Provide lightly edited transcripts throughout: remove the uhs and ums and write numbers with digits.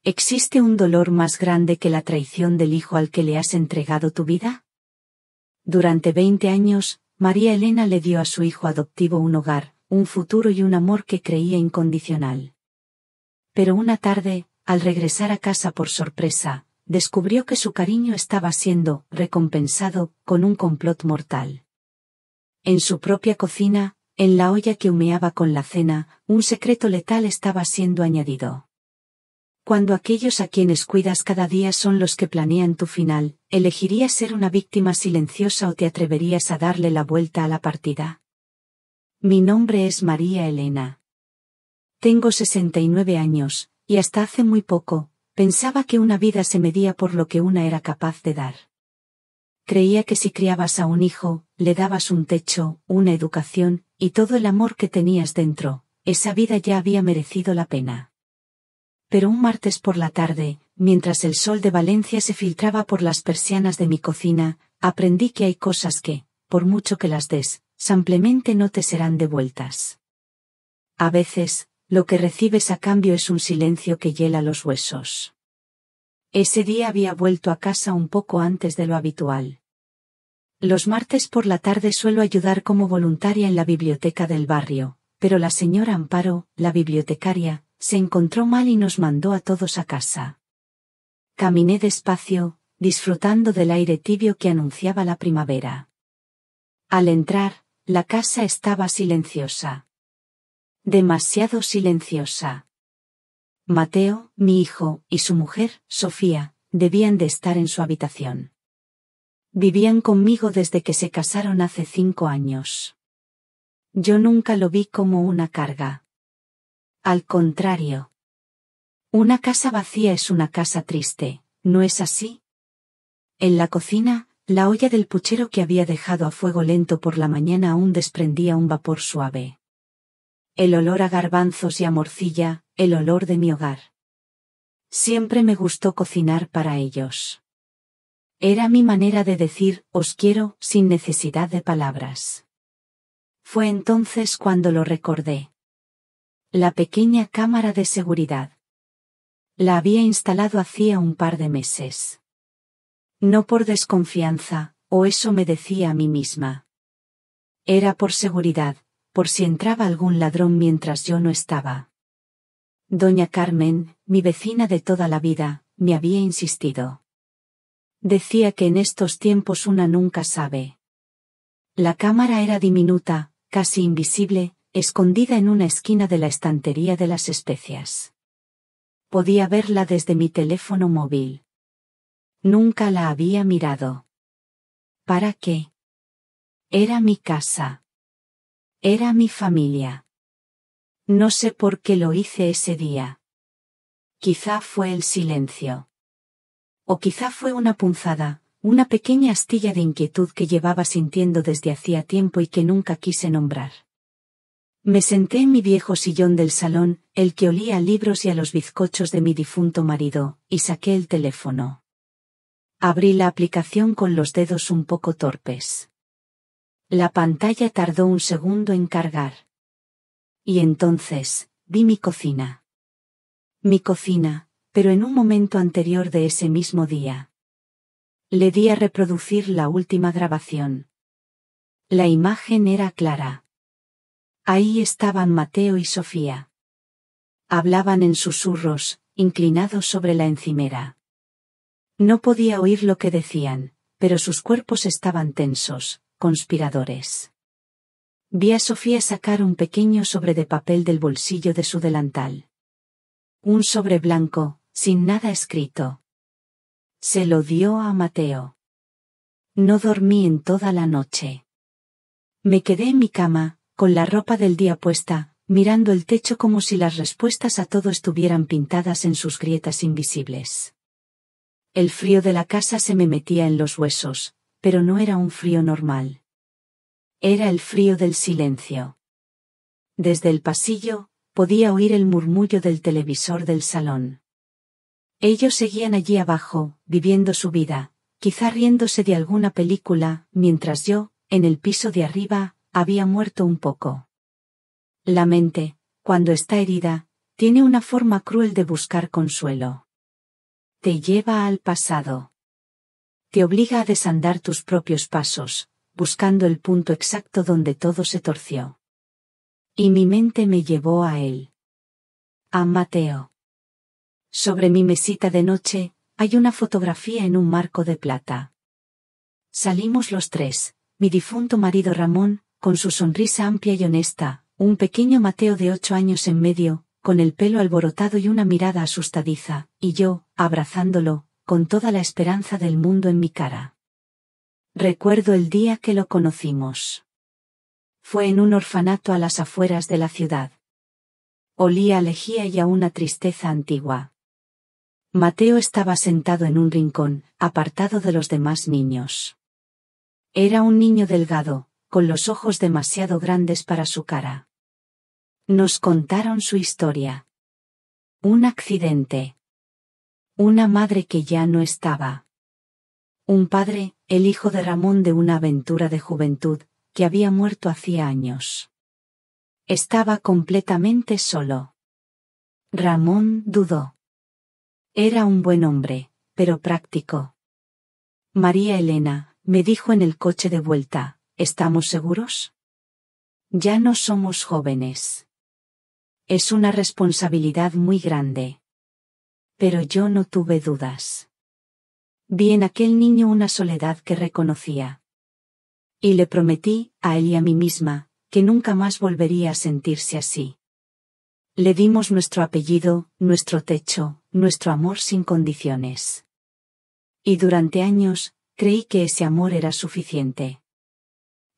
¿Existe un dolor más grande que la traición del hijo al que le has entregado tu vida? Durante 20 años, María Elena le dio a su hijo adoptivo un hogar, un futuro y un amor que creía incondicional. Pero una tarde, al regresar a casa por sorpresa, descubrió que su cariño estaba siendo recompensado con un complot mortal. En su propia cocina, en la olla que humeaba con la cena, un secreto letal estaba siendo añadido. Cuando aquellos a quienes cuidas cada día son los que planean tu final, ¿elegirías ser una víctima silenciosa o te atreverías a darle la vuelta a la partida? Mi nombre es María Elena. Tengo 69 años, y hasta hace muy poco, pensaba que una vida se medía por lo que una era capaz de dar. Creía que si criabas a un hijo, le dabas un techo, una educación, y todo el amor que tenías dentro, esa vida ya había merecido la pena. Pero un martes por la tarde, mientras el sol de Valencia se filtraba por las persianas de mi cocina, aprendí que hay cosas que, por mucho que las des, simplemente no te serán devueltas. A veces, lo que recibes a cambio es un silencio que hiela los huesos. Ese día había vuelto a casa un poco antes de lo habitual. Los martes por la tarde suelo ayudar como voluntaria en la biblioteca del barrio, pero la señora Amparo, la bibliotecaria, se encontró mal y nos mandó a todos a casa. Caminé despacio, disfrutando del aire tibio que anunciaba la primavera. Al entrar, la casa estaba silenciosa. Demasiado silenciosa. Mateo, mi hijo, y su mujer, Sofía, debían de estar en su habitación. Vivían conmigo desde que se casaron hace 5 años. Yo nunca lo vi como una carga. Al contrario. Una casa vacía es una casa triste, ¿no es así? En la cocina, la olla del puchero que había dejado a fuego lento por la mañana aún desprendía un vapor suave. El olor a garbanzos y a morcilla, el olor de mi hogar. Siempre me gustó cocinar para ellos. Era mi manera de decir, os quiero, sin necesidad de palabras. Fue entonces cuando lo recordé. La pequeña cámara de seguridad. La había instalado hacía un par de meses. No por desconfianza, o eso me decía a mí misma. Era por seguridad, por si entraba algún ladrón mientras yo no estaba. Doña Carmen, mi vecina de toda la vida, me había insistido. Decía que en estos tiempos una nunca sabe. La cámara era diminuta, casi invisible, escondida en una esquina de la estantería de las especias. Podía verla desde mi teléfono móvil. Nunca la había mirado. ¿Para qué? Era mi casa. Era mi familia. No sé por qué lo hice ese día. Quizá fue el silencio. O quizá fue una punzada, una pequeña astilla de inquietud que llevaba sintiendo desde hacía tiempo y que nunca quise nombrar. Me senté en mi viejo sillón del salón, el que olía a libros y a los bizcochos de mi difunto marido, y saqué el teléfono. Abrí la aplicación con los dedos un poco torpes. La pantalla tardó un segundo en cargar. Y entonces, vi mi cocina. Mi cocina, pero en un momento anterior de ese mismo día. Le di a reproducir la última grabación. La imagen era clara. Ahí estaban Mateo y Sofía. Hablaban en susurros, inclinados sobre la encimera. No podía oír lo que decían, pero sus cuerpos estaban tensos, conspiradores. Vi a Sofía sacar un pequeño sobre de papel del bolsillo de su delantal. Un sobre blanco, sin nada escrito. Se lo dio a Mateo. No dormí en toda la noche. Me quedé en mi cama, con la ropa del día puesta, mirando el techo como si las respuestas a todo estuvieran pintadas en sus grietas invisibles. El frío de la casa se me metía en los huesos, pero no era un frío normal. Era el frío del silencio. Desde el pasillo, podía oír el murmullo del televisor del salón. Ellos seguían allí abajo, viviendo su vida, quizá riéndose de alguna película, mientras yo, en el piso de arriba, había muerto un poco. La mente, cuando está herida, tiene una forma cruel de buscar consuelo. Te lleva al pasado. Te obliga a desandar tus propios pasos, buscando el punto exacto donde todo se torció. Y mi mente me llevó a él. A Mateo. Sobre mi mesita de noche, hay una fotografía en un marco de plata. Salimos los tres, mi difunto marido Ramón, con su sonrisa amplia y honesta, un pequeño Mateo de 8 años en medio, con el pelo alborotado y una mirada asustadiza, y yo, abrazándolo, con toda la esperanza del mundo en mi cara. Recuerdo el día que lo conocimos. Fue en un orfanato a las afueras de la ciudad. Olía a lejía y a una tristeza antigua. Mateo estaba sentado en un rincón, apartado de los demás niños. Era un niño delgado, con los ojos demasiado grandes para su cara. Nos contaron su historia. Un accidente. Una madre que ya no estaba. Un padre, el hijo de Ramón de una aventura de juventud, que había muerto hacía años. Estaba completamente solo. Ramón dudó. Era un buen hombre, pero práctico. María Elena, me dijo en el coche de vuelta, ¿estamos seguros? Ya no somos jóvenes. Es una responsabilidad muy grande. Pero yo no tuve dudas. Vi en aquel niño una soledad que reconocía. Y le prometí, a él y a mí misma, que nunca más volvería a sentirse así. Le dimos nuestro apellido, nuestro techo, nuestro amor sin condiciones. Y durante años, creí que ese amor era suficiente.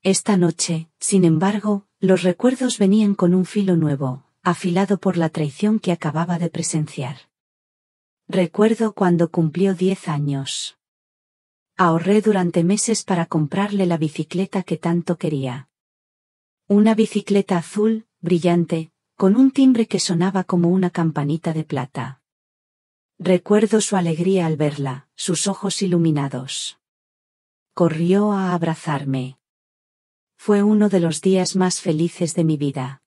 Esta noche, sin embargo, los recuerdos venían con un filo nuevo, afilado por la traición que acababa de presenciar. Recuerdo cuando cumplió 10 años. Ahorré durante meses para comprarle la bicicleta que tanto quería. Una bicicleta azul, brillante, con un timbre que sonaba como una campanita de plata. Recuerdo su alegría al verla, sus ojos iluminados. Corrió a abrazarme. Fue uno de los días más felices de mi vida.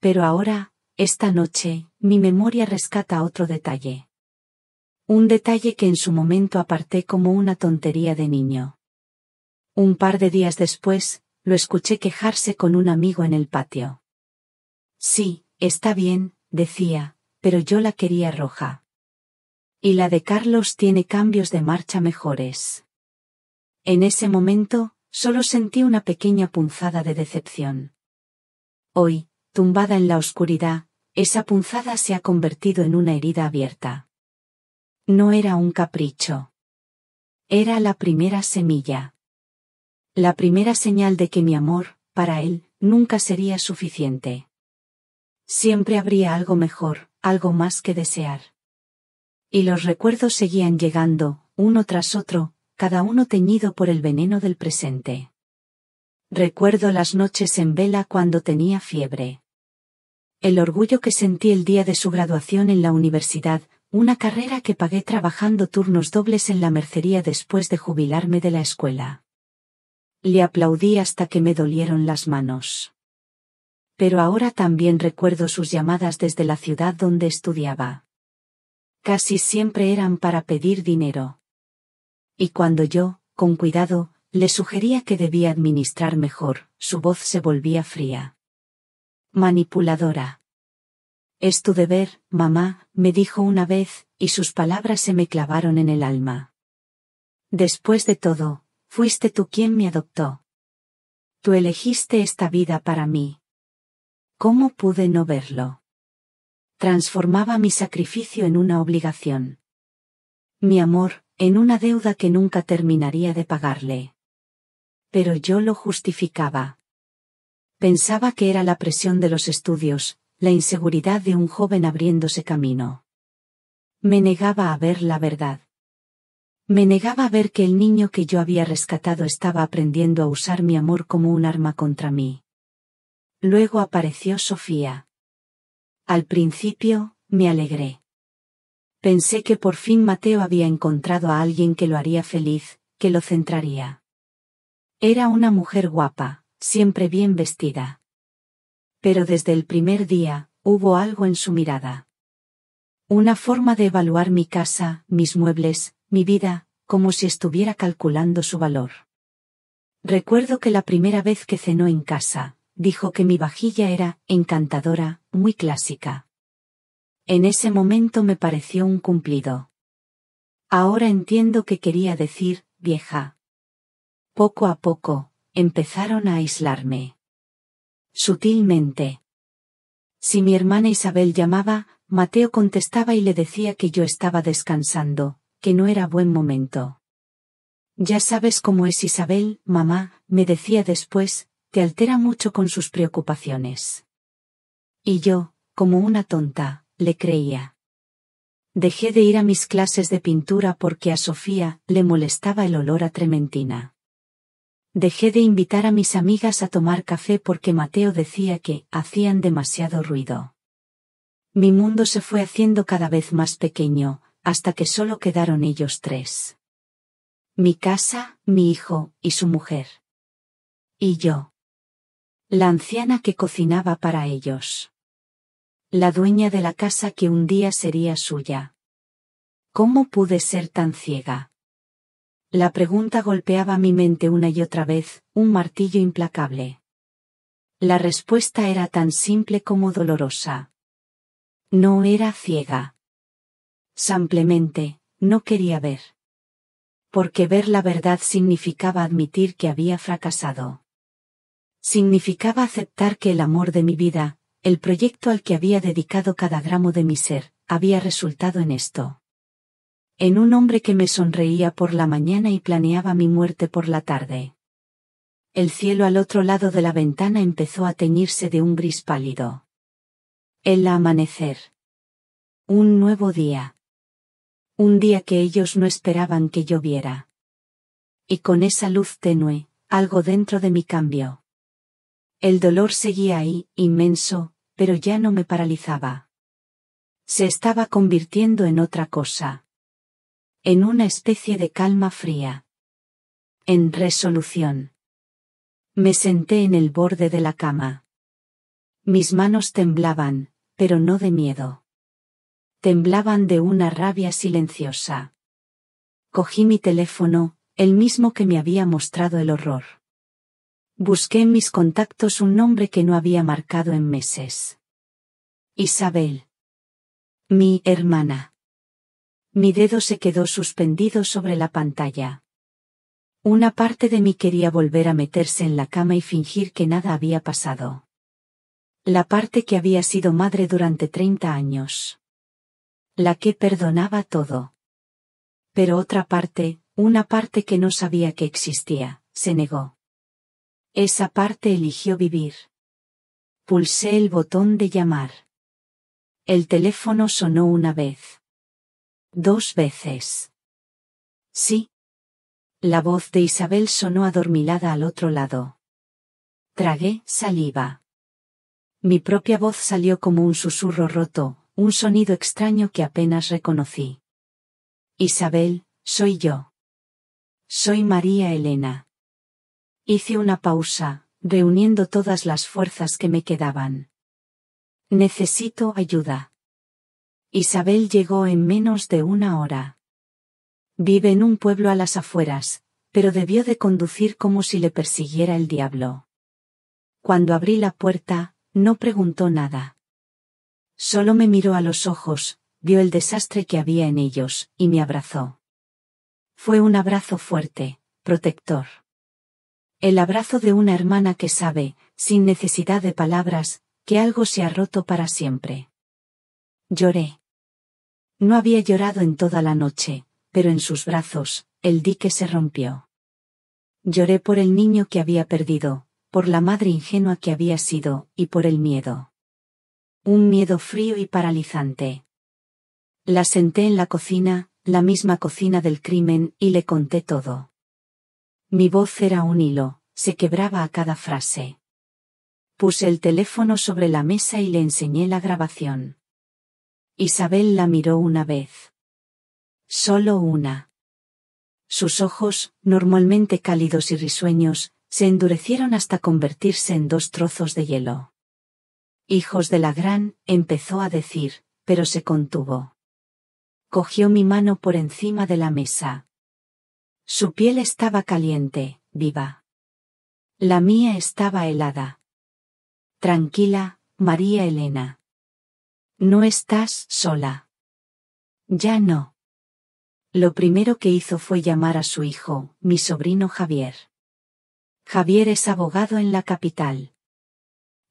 Pero ahora, esta noche, mi memoria rescata otro detalle. Un detalle que en su momento aparté como una tontería de niño. Un par de días después, lo escuché quejarse con un amigo en el patio. Sí, está bien, decía, pero yo la quería roja. Y la de Carlos tiene cambios de marcha mejores. En ese momento, solo sentí una pequeña punzada de decepción. Hoy, tumbada en la oscuridad, esa punzada se ha convertido en una herida abierta. No era un capricho. Era la primera semilla. La primera señal de que mi amor, para él, nunca sería suficiente. Siempre habría algo mejor, algo más que desear. Y los recuerdos seguían llegando, uno tras otro, cada uno teñido por el veneno del presente. Recuerdo las noches en vela cuando tenía fiebre. El orgullo que sentí el día de su graduación en la universidad, una carrera que pagué trabajando turnos dobles en la mercería después de jubilarme de la escuela. Le aplaudí hasta que me dolieron las manos. Pero ahora también recuerdo sus llamadas desde la ciudad donde estudiaba. Casi siempre eran para pedir dinero. Y cuando yo, con cuidado, le sugería que debía administrar mejor, su voz se volvía fría. Manipuladora. Es tu deber, mamá, me dijo una vez, y sus palabras se me clavaron en el alma. Después de todo, fuiste tú quien me adoptó. Tú elegiste esta vida para mí. ¿Cómo pude no verlo? Transformaba mi sacrificio en una obligación. Mi amor, en una deuda que nunca terminaría de pagarle. Pero yo lo justificaba. Pensaba que era la presión de los estudios, la inseguridad de un joven abriéndose camino. Me negaba a ver la verdad. Me negaba a ver que el niño que yo había rescatado estaba aprendiendo a usar mi amor como un arma contra mí. Luego apareció Sofía. Al principio, me alegré. Pensé que por fin Mateo había encontrado a alguien que lo haría feliz, que lo centraría. Era una mujer guapa, siempre bien vestida. Pero desde el primer día, hubo algo en su mirada. Una forma de evaluar mi casa, mis muebles, mi vida, como si estuviera calculando su valor. Recuerdo que la primera vez que cenó en casa, dijo que mi vajilla era encantadora, muy clásica. En ese momento me pareció un cumplido. Ahora entiendo que quería decir, vieja. Poco a poco, empezaron a aislarme. Sutilmente. Si mi hermana Isabel llamaba, Mateo contestaba y le decía que yo estaba descansando, que no era buen momento. Ya sabes cómo es Isabel, mamá, me decía después, te altera mucho con sus preocupaciones. Y yo, como una tonta, le creía. Dejé de ir a mis clases de pintura porque a Sofía le molestaba el olor a trementina. Dejé de invitar a mis amigas a tomar café porque Mateo decía que hacían demasiado ruido. Mi mundo se fue haciendo cada vez más pequeño, hasta que solo quedaron ellos tres. Mi casa, mi hijo, y su mujer. Y yo. La anciana que cocinaba para ellos. La dueña de la casa que un día sería suya. ¿Cómo pude ser tan ciega? La pregunta golpeaba mi mente una y otra vez, un martillo implacable. La respuesta era tan simple como dolorosa. No era ciega. Simplemente, no quería ver. Porque ver la verdad significaba admitir que había fracasado. Significaba aceptar que el amor de mi vida, el proyecto al que había dedicado cada gramo de mi ser, había resultado en esto. En un hombre que me sonreía por la mañana y planeaba mi muerte por la tarde. El cielo al otro lado de la ventana empezó a teñirse de un gris pálido. El amanecer. Un nuevo día. Un día que ellos no esperaban que yo viera. Y con esa luz tenue, algo dentro de mí cambió. El dolor seguía ahí, inmenso, pero ya no me paralizaba. Se estaba convirtiendo en otra cosa. En una especie de calma fría. En resolución. Me senté en el borde de la cama. Mis manos temblaban, pero no de miedo. Temblaban de una rabia silenciosa. Cogí mi teléfono, el mismo que me había mostrado el horror. Busqué en mis contactos un nombre que no había marcado en meses. Isabel. Mi hermana. Mi dedo se quedó suspendido sobre la pantalla. Una parte de mí quería volver a meterse en la cama y fingir que nada había pasado. La parte que había sido madre durante 30 años. La que perdonaba todo. Pero otra parte, una parte que no sabía que existía, se negó. Esa parte eligió vivir. Pulsé el botón de llamar. El teléfono sonó una vez. 2 veces. Sí. La voz de Isabel sonó adormilada al otro lado. Tragué saliva. Mi propia voz salió como un susurro roto, un sonido extraño que apenas reconocí. Isabel, soy yo. Soy María Elena. Hice una pausa, reuniendo todas las fuerzas que me quedaban. Necesito ayuda. Isabel llegó en menos de 1 hora. Vive en un pueblo a las afueras, pero debió de conducir como si le persiguiera el diablo. Cuando abrí la puerta, no preguntó nada. Solo me miró a los ojos, vio el desastre que había en ellos, y me abrazó. Fue un abrazo fuerte, protector. El abrazo de una hermana que sabe, sin necesidad de palabras, que algo se ha roto para siempre. Lloré. No había llorado en toda la noche, pero en sus brazos, el dique se rompió. Lloré por el niño que había perdido, por la madre ingenua que había sido, y por el miedo. Un miedo frío y paralizante. La senté en la cocina, la misma cocina del crimen, y le conté todo. Mi voz era un hilo, se quebraba a cada frase. Puse el teléfono sobre la mesa y le enseñé la grabación. Isabel la miró una vez. Solo una. Sus ojos, normalmente cálidos y risueños, se endurecieron hasta convertirse en 2 trozos de hielo. Hijos de la gran, empezó a decir, pero se contuvo. Cogió mi mano por encima de la mesa. Su piel estaba caliente, viva. La mía estaba helada. Tranquila, María Elena. No estás sola. Ya no. Lo primero que hizo fue llamar a su hijo, mi sobrino Javier. Javier es abogado en la capital.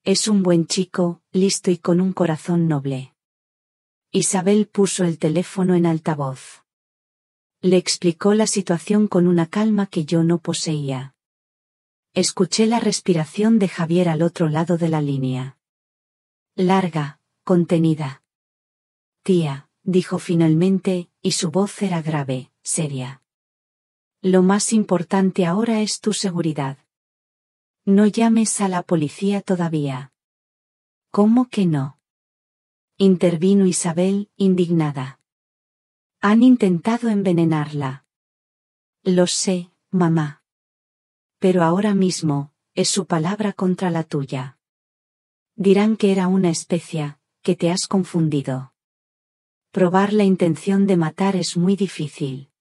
Es un buen chico, listo y con un corazón noble. Isabel puso el teléfono en altavoz. Le explicó la situación con una calma que yo no poseía. Escuché la respiración de Javier al otro lado de la línea. Larga, contenida. Tía, dijo finalmente, y su voz era grave, seria. Lo más importante ahora es tu seguridad. No llames a la policía todavía. ¿Cómo que no? Intervino Isabel, indignada. Han intentado envenenarla. Lo sé, mamá. Pero ahora mismo, es su palabra contra la tuya. Dirán que era una especia, que te has confundido. Probar la intención de matar es muy difícil.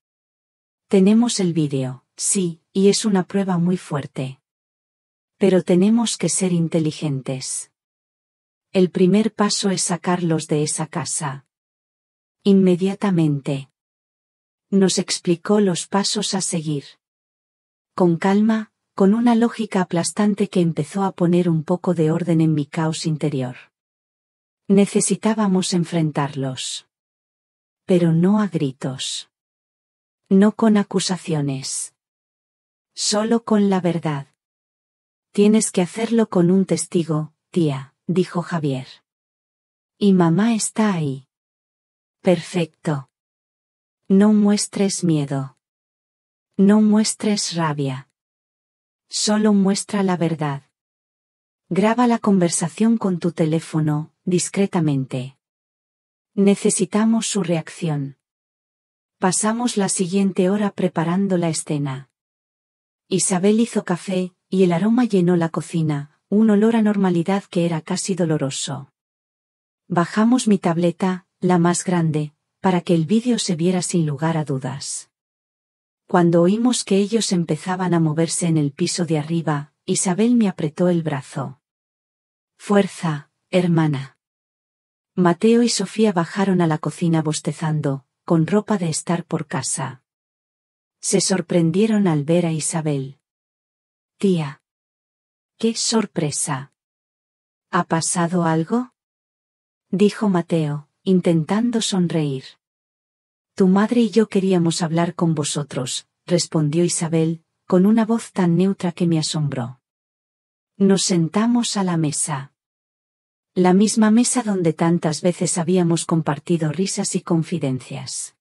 Tenemos el vídeo, sí, y es una prueba muy fuerte. Pero tenemos que ser inteligentes. El primer paso es sacarlos de esa casa. Inmediatamente. Nos explicó los pasos a seguir. Con calma, con una lógica aplastante que empezó a poner un poco de orden en mi caos interior. Necesitábamos enfrentarlos. Pero no a gritos. No con acusaciones. Solo con la verdad. Tienes que hacerlo con un testigo, tía, dijo Javier. Y mamá está ahí. Perfecto. No muestres miedo. No muestres rabia. Solo muestra la verdad. Graba la conversación con tu teléfono, discretamente. Necesitamos su reacción. Pasamos la siguiente hora preparando la escena. Isabel hizo café, y el aroma llenó la cocina, un olor a normalidad que era casi doloroso. Bajamos mi tableta, la más grande, para que el vídeo se viera sin lugar a dudas. Cuando oímos que ellos empezaban a moverse en el piso de arriba, Isabel me apretó el brazo. Fuerza, hermana. Mateo y Sofía bajaron a la cocina bostezando, con ropa de estar por casa. Se sorprendieron al ver a Isabel. Tía. ¡Qué sorpresa! ¿Ha pasado algo? Dijo Mateo, intentando sonreír. Tu madre y yo queríamos hablar con vosotros, respondió Isabel, con una voz tan neutra que me asombró. Nos sentamos a la mesa. La misma mesa donde tantas veces habíamos compartido risas y confidencias.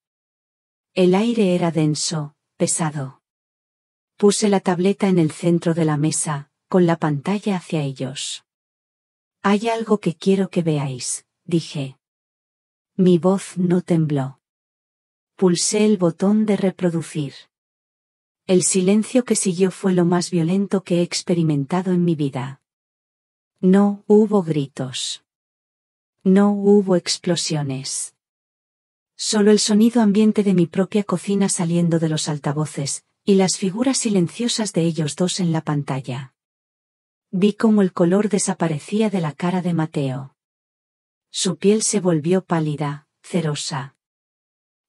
El aire era denso, pesado. Puse la tableta en el centro de la mesa, con la pantalla hacia ellos. Hay algo que quiero que veáis, dije. Mi voz no tembló. Pulsé el botón de reproducir. El silencio que siguió fue lo más violento que he experimentado en mi vida. No hubo gritos. No hubo explosiones. Solo el sonido ambiente de mi propia cocina saliendo de los altavoces, y las figuras silenciosas de ellos dos en la pantalla. Vi cómo el color desaparecía de la cara de Mateo. Su piel se volvió pálida, cerosa.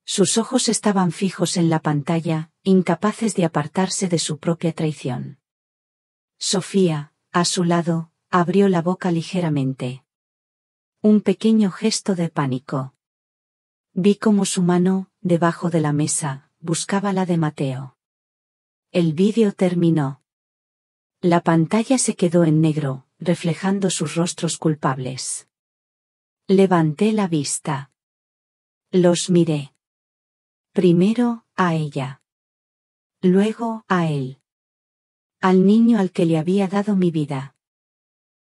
Sus ojos estaban fijos en la pantalla, incapaces de apartarse de su propia traición. Sofía, a su lado, abrió la boca ligeramente. Un pequeño gesto de pánico. Vi cómo su mano, debajo de la mesa, buscaba la de Mateo. El vídeo terminó. La pantalla se quedó en negro, reflejando sus rostros culpables. Levanté la vista. Los miré. Primero, a ella. Luego, a él. Al niño al que le había dado mi vida.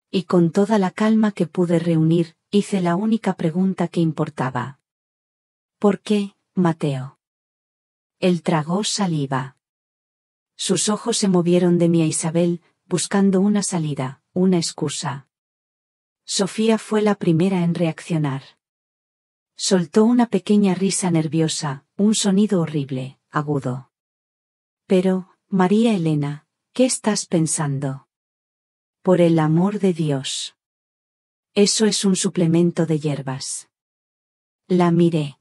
Y con toda la calma que pude reunir, hice la única pregunta que importaba. ¿Por qué, Mateo? Él tragó saliva. Sus ojos se movieron de mí a Isabel, buscando una salida, una excusa. Sofía fue la primera en reaccionar. Soltó una pequeña risa nerviosa, un sonido horrible, agudo. Pero, María Elena, ¿qué estás pensando? Por el amor de Dios. Eso es un suplemento de hierbas. La miré.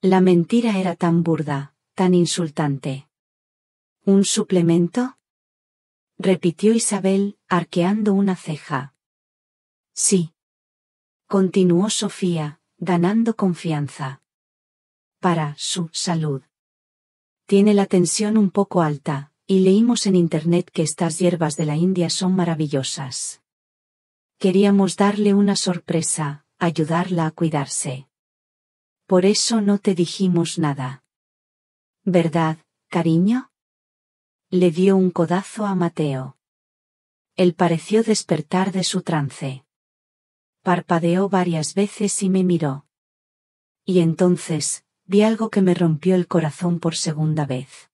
La mentira era tan burda, tan insultante. ¿Un suplemento? Repitió Isabel, arqueando una ceja. Sí. Continuó Sofía, ganando confianza. Para su salud. Tiene la tensión un poco alta, y leímos en internet que estas hierbas de la India son maravillosas. Queríamos darle una sorpresa, ayudarla a cuidarse. Por eso no te dijimos nada. ¿Verdad, cariño? Le dio un codazo a Mateo. Él pareció despertar de su trance. Parpadeó varias veces y me miró. Y entonces, vi algo que me rompió el corazón por segunda vez.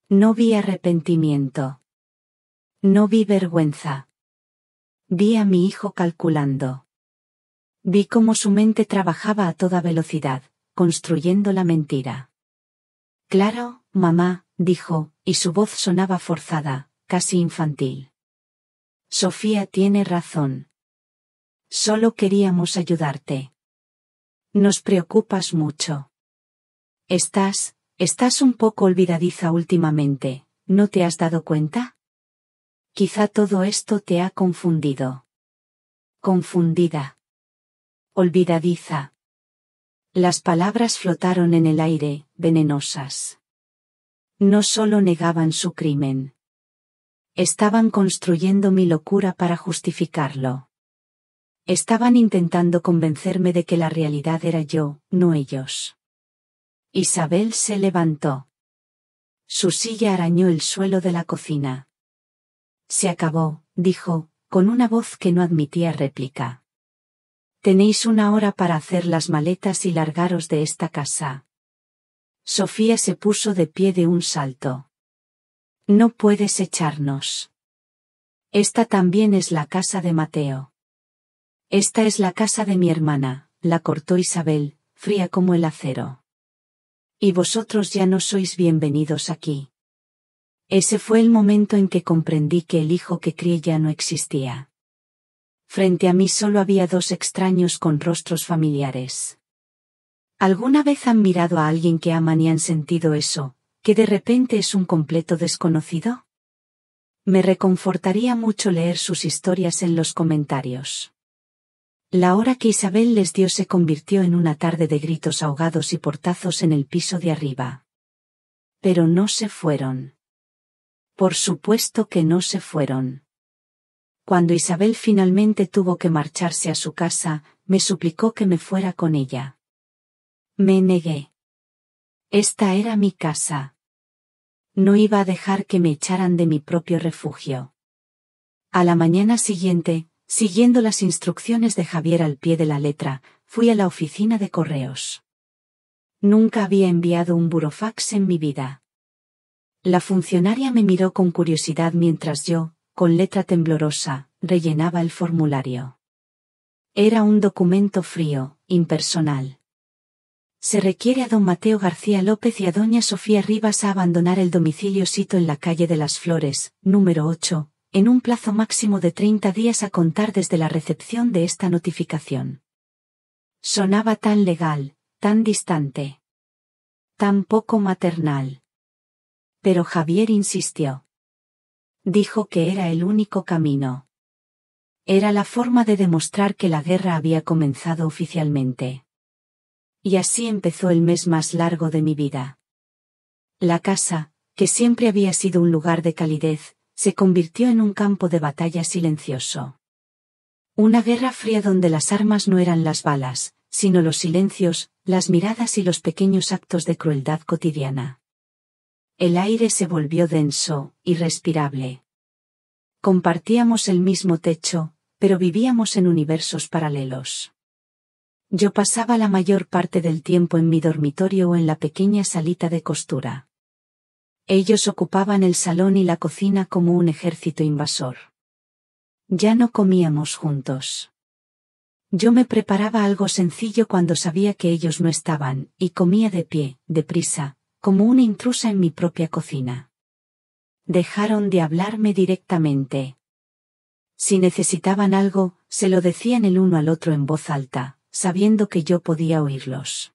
No vi arrepentimiento. No vi vergüenza. Vi a mi hijo calculando. Vi cómo su mente trabajaba a toda velocidad, construyendo la mentira. Claro, mamá, dijo, y su voz sonaba forzada, casi infantil. Sofía tiene razón. Solo queríamos ayudarte. Nos preocupas mucho. Estás un poco olvidadiza últimamente, ¿no te has dado cuenta? Quizá todo esto te ha confundido. Confundida. Olvidadiza. Las palabras flotaron en el aire, venenosas. No solo negaban su crimen. Estaban construyendo mi locura para justificarlo. Estaban intentando convencerme de que la realidad era yo, no ellos. Isabel se levantó. Su silla arañó el suelo de la cocina. Se acabó, dijo, con una voz que no admitía réplica. Tenéis 1 hora para hacer las maletas y largaros de esta casa. Sofía se puso de pie de un salto. No puedes echarnos. Esta también es la casa de Mateo. Esta es la casa de mi hermana, la cortó Isabel, fría como el acero. Y vosotros ya no sois bienvenidos aquí. Ese fue el momento en que comprendí que el hijo que crié ya no existía. Frente a mí solo había 2 extraños con rostros familiares. ¿Alguna vez han mirado a alguien que aman y han sentido eso, que de repente es un completo desconocido? Me reconfortaría mucho leer sus historias en los comentarios. La hora que Isabel les dio se convirtió en una tarde de gritos ahogados y portazos en el piso de arriba. Pero no se fueron. Por supuesto que no se fueron. Cuando Isabel finalmente tuvo que marcharse a su casa, me suplicó que me fuera con ella. Me negué. Esta era mi casa. No iba a dejar que me echaran de mi propio refugio. A la mañana siguiente, siguiendo las instrucciones de Javier al pie de la letra, fui a la oficina de correos. Nunca había enviado un burofax en mi vida. La funcionaria me miró con curiosidad mientras yo, con letra temblorosa, rellenaba el formulario. Era un documento frío, impersonal. Se requiere a don Mateo García López y a doña Sofía Rivas a abandonar el domicilio sito en la calle de las Flores, número 8, en un plazo máximo de 30 días a contar desde la recepción de esta notificación. Sonaba tan legal, tan distante. Tan poco maternal. Pero Javier insistió. Dijo que era el único camino. Era la forma de demostrar que la guerra había comenzado oficialmente. Y así empezó el mes más largo de mi vida. La casa, que siempre había sido un lugar de calidez, se convirtió en un campo de batalla silencioso. Una guerra fría donde las armas no eran las balas, sino los silencios, las miradas y los pequeños actos de crueldad cotidiana. El aire se volvió denso, irrespirable. Compartíamos el mismo techo, pero vivíamos en universos paralelos. Yo pasaba la mayor parte del tiempo en mi dormitorio o en la pequeña salita de costura. Ellos ocupaban el salón y la cocina como un ejército invasor. Ya no comíamos juntos. Yo me preparaba algo sencillo cuando sabía que ellos no estaban, y comía de pie, deprisa, como una intrusa en mi propia cocina. Dejaron de hablarme directamente. Si necesitaban algo, se lo decían el uno al otro en voz alta, sabiendo que yo podía oírlos.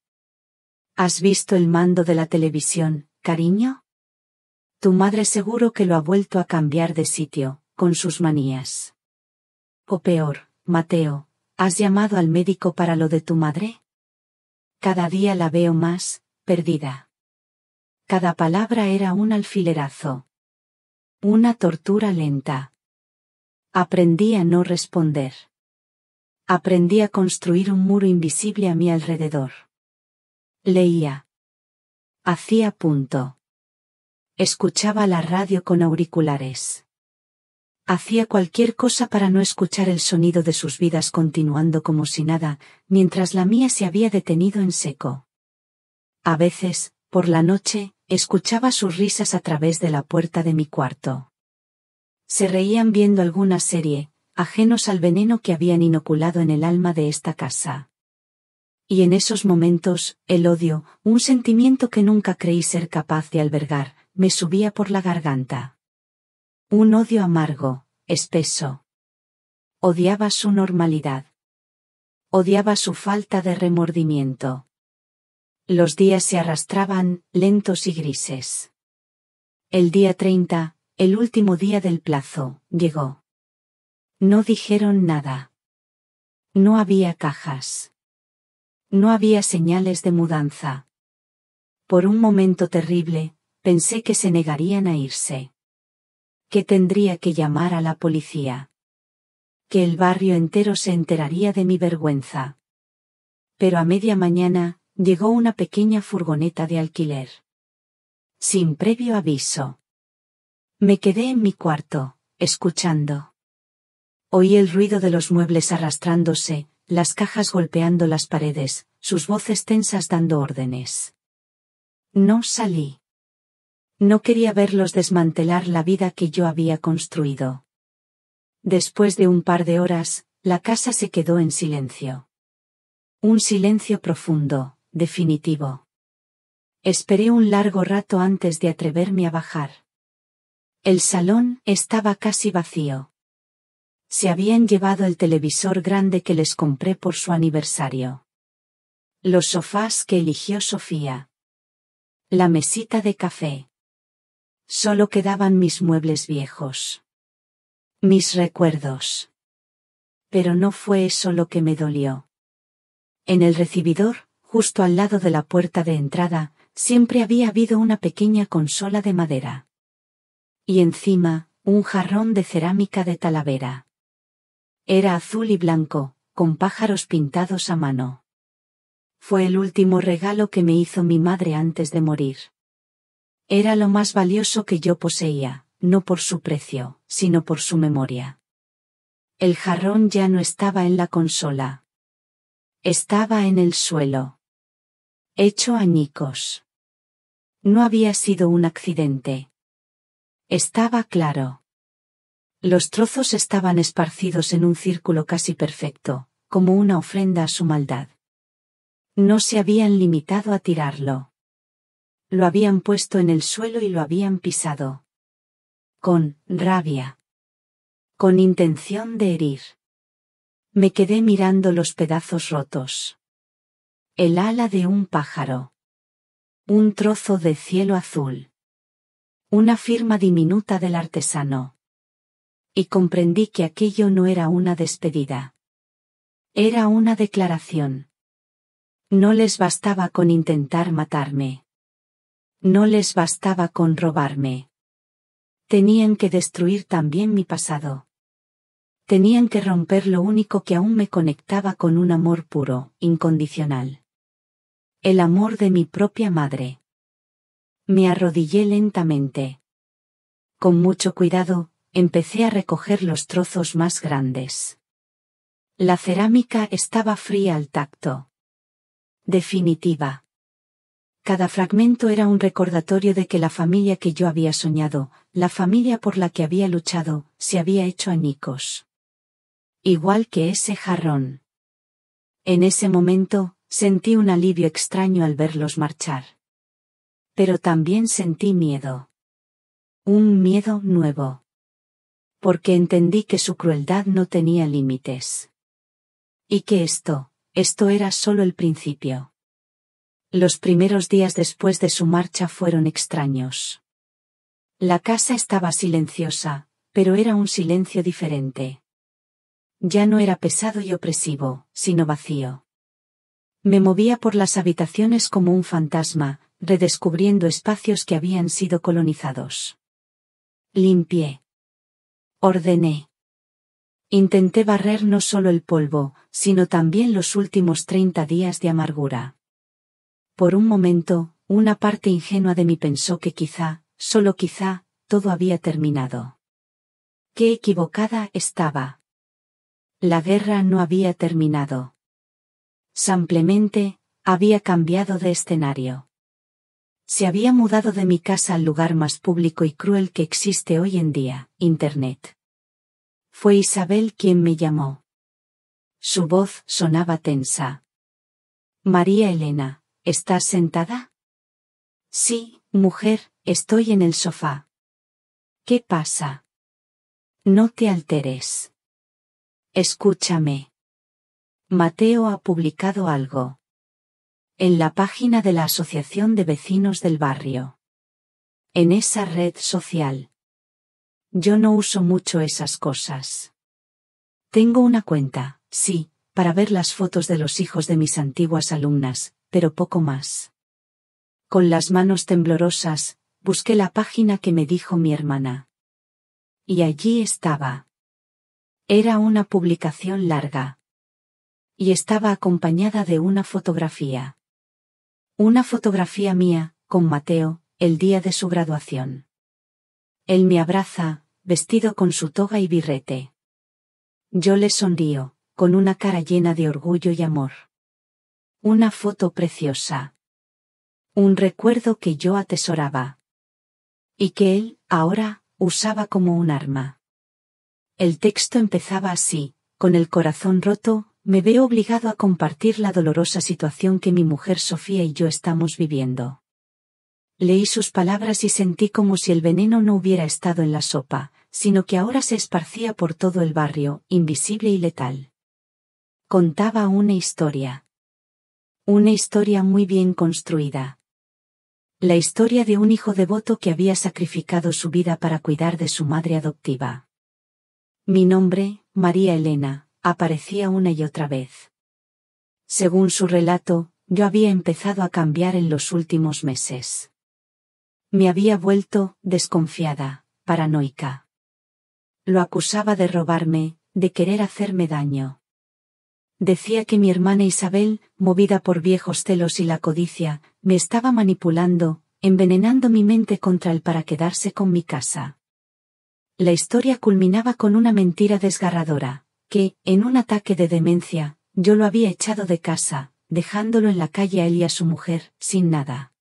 ¿Has visto el mando de la televisión, cariño? Tu madre seguro que lo ha vuelto a cambiar de sitio, con sus manías. O peor, Mateo, ¿has llamado al médico para lo de tu madre? Cada día la veo más, perdida. Cada palabra era un alfilerazo. Una tortura lenta. Aprendí a no responder. Aprendí a construir un muro invisible a mi alrededor. Leía. Hacía punto. Escuchaba la radio con auriculares. Hacía cualquier cosa para no escuchar el sonido de sus vidas continuando como si nada, mientras la mía se había detenido en seco. A veces, por la noche, escuchaba sus risas a través de la puerta de mi cuarto. Se reían viendo alguna serie, ajenos al veneno que habían inoculado en el alma de esta casa. Y en esos momentos, el odio, un sentimiento que nunca creí ser capaz de albergar, me subía por la garganta. Un odio amargo, espeso. Odiaba su normalidad. Odiaba su falta de remordimiento. Los días se arrastraban, lentos y grises. El día 30, el último día del plazo, llegó. No dijeron nada. No había cajas. No había señales de mudanza. Por un momento terrible, pensé que se negarían a irse. Que tendría que llamar a la policía. Que el barrio entero se enteraría de mi vergüenza. Pero a media mañana, llegó una pequeña furgoneta de alquiler. Sin previo aviso. Me quedé en mi cuarto, escuchando. Oí el ruido de los muebles arrastrándose, las cajas golpeando las paredes, sus voces tensas dando órdenes. No salí. No quería verlos desmantelar la vida que yo había construido. Después de un par de horas, la casa se quedó en silencio. Un silencio profundo, definitivo. Esperé un largo rato antes de atreverme a bajar. El salón estaba casi vacío. Se habían llevado el televisor grande que les compré por su aniversario. Los sofás que eligió Sofía. La mesita de café. Solo quedaban mis muebles viejos. Mis recuerdos. Pero no fue eso lo que me dolió. En el recibidor, justo al lado de la puerta de entrada, siempre había habido una pequeña consola de madera. Y encima, un jarrón de cerámica de Talavera. Era azul y blanco, con pájaros pintados a mano. Fue el último regalo que me hizo mi madre antes de morir. Era lo más valioso que yo poseía, no por su precio, sino por su memoria. El jarrón ya no estaba en la consola. Estaba en el suelo. Hecho añicos. No había sido un accidente. Estaba claro. Los trozos estaban esparcidos en un círculo casi perfecto, como una ofrenda a su maldad. No se habían limitado a tirarlo. Lo habían puesto en el suelo y lo habían pisado. Con rabia. Con intención de herir. Me quedé mirando los pedazos rotos. El ala de un pájaro. Un trozo de cielo azul. Una firma diminuta del artesano. Y comprendí que aquello no era una despedida. Era una declaración. No les bastaba con intentar matarme. No les bastaba con robarme. Tenían que destruir también mi pasado. Tenían que romper lo único que aún me conectaba con un amor puro, incondicional. El amor de mi propia madre. Me arrodillé lentamente. Con mucho cuidado, empecé a recoger los trozos más grandes. La cerámica estaba fría al tacto. Definitiva. Cada fragmento era un recordatorio de que la familia que yo había soñado, la familia por la que había luchado, se había hecho añicos. Igual que ese jarrón. En ese momento, sentí un alivio extraño al verlos marchar. Pero también sentí miedo. Un miedo nuevo. Porque entendí que su crueldad no tenía límites. Y que esto era solo el principio. Los primeros días después de su marcha fueron extraños. La casa estaba silenciosa, pero era un silencio diferente. Ya no era pesado y opresivo, sino vacío. Me movía por las habitaciones como un fantasma, redescubriendo espacios que habían sido colonizados. Limpié. Ordené. Intenté barrer no solo el polvo, sino también los últimos 30 días de amargura. Por un momento, una parte ingenua de mí pensó que quizá, solo quizá, todo había terminado. Qué equivocada estaba. La guerra no había terminado. Simplemente, había cambiado de escenario. Se había mudado de mi casa al lugar más público y cruel que existe hoy en día, Internet. Fue Isabel quien me llamó. Su voz sonaba tensa. María Elena, ¿estás sentada? Sí, mujer, estoy en el sofá. ¿Qué pasa? No te alteres. Escúchame. Mateo ha publicado algo. En la página de la Asociación de Vecinos del Barrio. En esa red social. Yo no uso mucho esas cosas. Tengo una cuenta, sí, para ver las fotos de los hijos de mis antiguas alumnas, pero poco más. Con las manos temblorosas, busqué la página que me dijo mi hermana. Y allí estaba. Era una publicación larga. Y estaba acompañada de una fotografía. Una fotografía mía, con Mateo, el día de su graduación. Él me abraza, vestido con su toga y birrete. Yo le sonrío, con una cara llena de orgullo y amor. Una foto preciosa. Un recuerdo que yo atesoraba. Y que él, ahora, usaba como un arma. El texto empezaba así: con el corazón roto, me veo obligado a compartir la dolorosa situación que mi mujer Sofía y yo estamos viviendo. Leí sus palabras y sentí como si el veneno no hubiera estado en la sopa, sino que ahora se esparcía por todo el barrio, invisible y letal. Contaba una historia. Una historia muy bien construida. La historia de un hijo devoto que había sacrificado su vida para cuidar de su madre adoptiva. Mi nombre, María Elena, aparecía una y otra vez. Según su relato, yo había empezado a cambiar en los últimos meses. Me había vuelto desconfiada, paranoica. Lo acusaba de robarme, de querer hacerme daño. Decía que mi hermana Isabel, movida por viejos celos y la codicia, me estaba manipulando, envenenando mi mente contra él para quedarse con mi casa. La historia culminaba con una mentira desgarradora, que, en un ataque de demencia, yo lo había echado de casa, dejándolo en la calle a él y a su mujer, sin nada.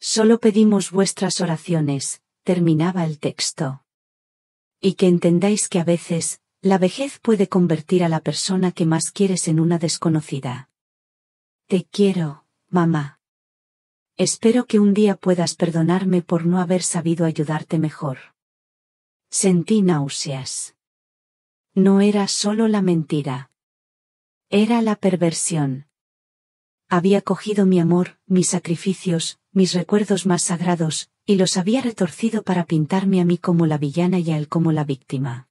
Solo pedimos vuestras oraciones, terminaba el texto. Y que entendáis que a veces, la vejez puede convertir a la persona que más quieres en una desconocida. Te quiero, mamá. Espero que un día puedas perdonarme por no haber sabido ayudarte mejor. Sentí náuseas. No era solo la mentira. Era la perversión. Había cogido mi amor, mis sacrificios, mis recuerdos más sagrados, y los había retorcido para pintarme a mí como la villana y a él como la víctima.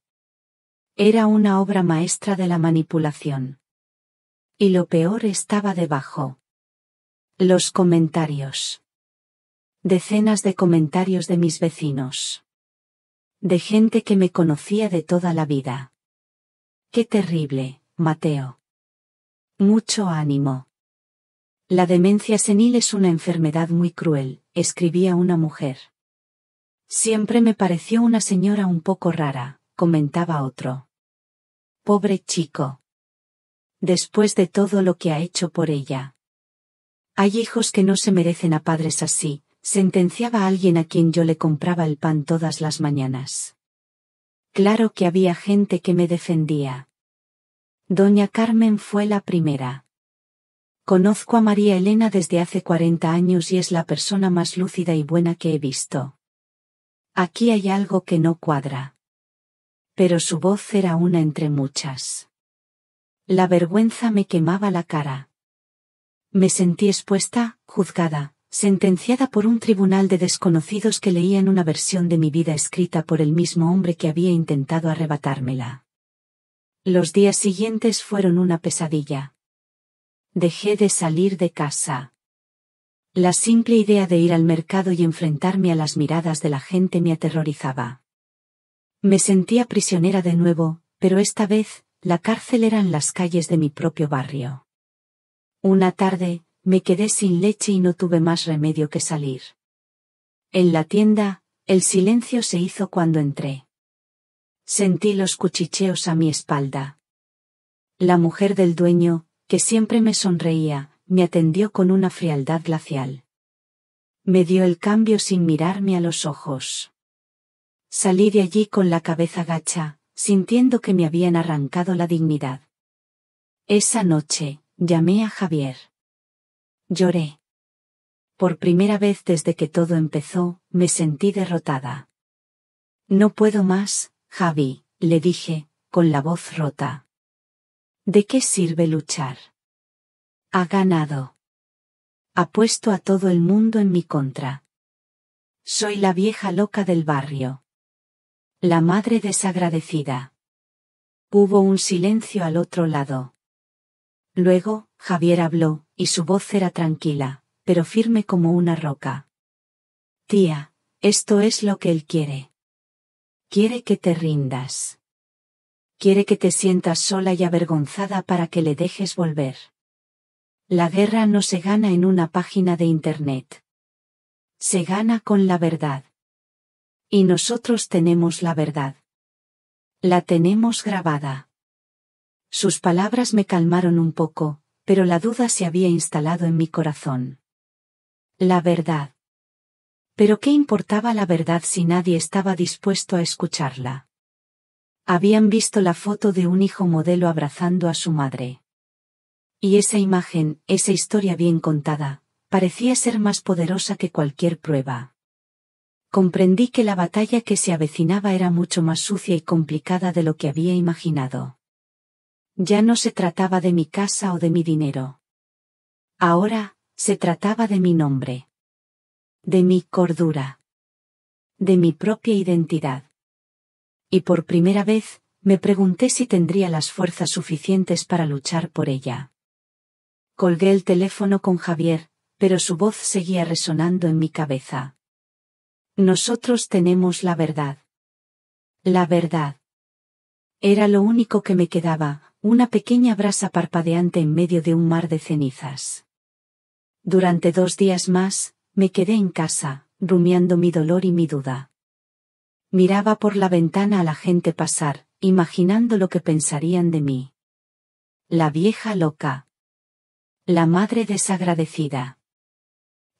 Era una obra maestra de la manipulación. Y lo peor estaba debajo. Los comentarios. Decenas de comentarios de mis vecinos. De gente que me conocía de toda la vida. Qué terrible, Mateo. Mucho ánimo. La demencia senil es una enfermedad muy cruel, escribía una mujer. Siempre me pareció una señora un poco rara, comentaba otro. Pobre chico. Después de todo lo que ha hecho por ella. Hay hijos que no se merecen a padres así, sentenciaba a alguien a quien yo le compraba el pan todas las mañanas. Claro que había gente que me defendía. Doña Carmen fue la primera. Conozco a María Elena desde hace 40 años y es la persona más lúcida y buena que he visto. Aquí hay algo que no cuadra. Pero su voz era una entre muchas. La vergüenza me quemaba la cara. Me sentí expuesta, juzgada, sentenciada por un tribunal de desconocidos que leían una versión de mi vida escrita por el mismo hombre que había intentado arrebatármela. Los días siguientes fueron una pesadilla. Dejé de salir de casa. La simple idea de ir al mercado y enfrentarme a las miradas de la gente me aterrorizaba. Me sentía prisionera de nuevo, pero esta vez, la cárcel eran las calles de mi propio barrio. Una tarde, me quedé sin leche y no tuve más remedio que salir. En la tienda, el silencio se hizo cuando entré. Sentí los cuchicheos a mi espalda. La mujer del dueño, que siempre me sonreía, me atendió con una frialdad glacial. Me dio el cambio sin mirarme a los ojos. Salí de allí con la cabeza gacha, sintiendo que me habían arrancado la dignidad. Esa noche, llamé a Javier. Lloré. Por primera vez desde que todo empezó, me sentí derrotada. No puedo más, Javi, le dije, con la voz rota. ¿De qué sirve luchar? Ha ganado. Ha puesto a todo el mundo en mi contra. Soy la vieja loca del barrio. La madre desagradecida. Hubo un silencio al otro lado. Luego, Javier habló, y su voz era tranquila, pero firme como una roca. Tía, esto es lo que él quiere. Quiere que te rindas. Quiere que te sientas sola y avergonzada para que le dejes volver. La guerra no se gana en una página de internet. Se gana con la verdad. Y nosotros tenemos la verdad. La tenemos grabada. Sus palabras me calmaron un poco, pero la duda se había instalado en mi corazón. La verdad. ¿Pero qué importaba la verdad si nadie estaba dispuesto a escucharla? Habían visto la foto de un hijo modelo abrazando a su madre. Y esa imagen, esa historia bien contada, parecía ser más poderosa que cualquier prueba. Comprendí que la batalla que se avecinaba era mucho más sucia y complicada de lo que había imaginado. Ya no se trataba de mi casa o de mi dinero. Ahora, se trataba de mi nombre. De mi cordura. De mi propia identidad. Y por primera vez, me pregunté si tendría las fuerzas suficientes para luchar por ella. Colgué el teléfono con Javier, pero su voz seguía resonando en mi cabeza. Nosotros tenemos la verdad. La verdad. Era lo único que me quedaba, una pequeña brasa parpadeante en medio de un mar de cenizas. Durante 2 días más, me quedé en casa, rumiando mi dolor y mi duda. Miraba por la ventana a la gente pasar, imaginando lo que pensarían de mí. La vieja loca. La madre desagradecida.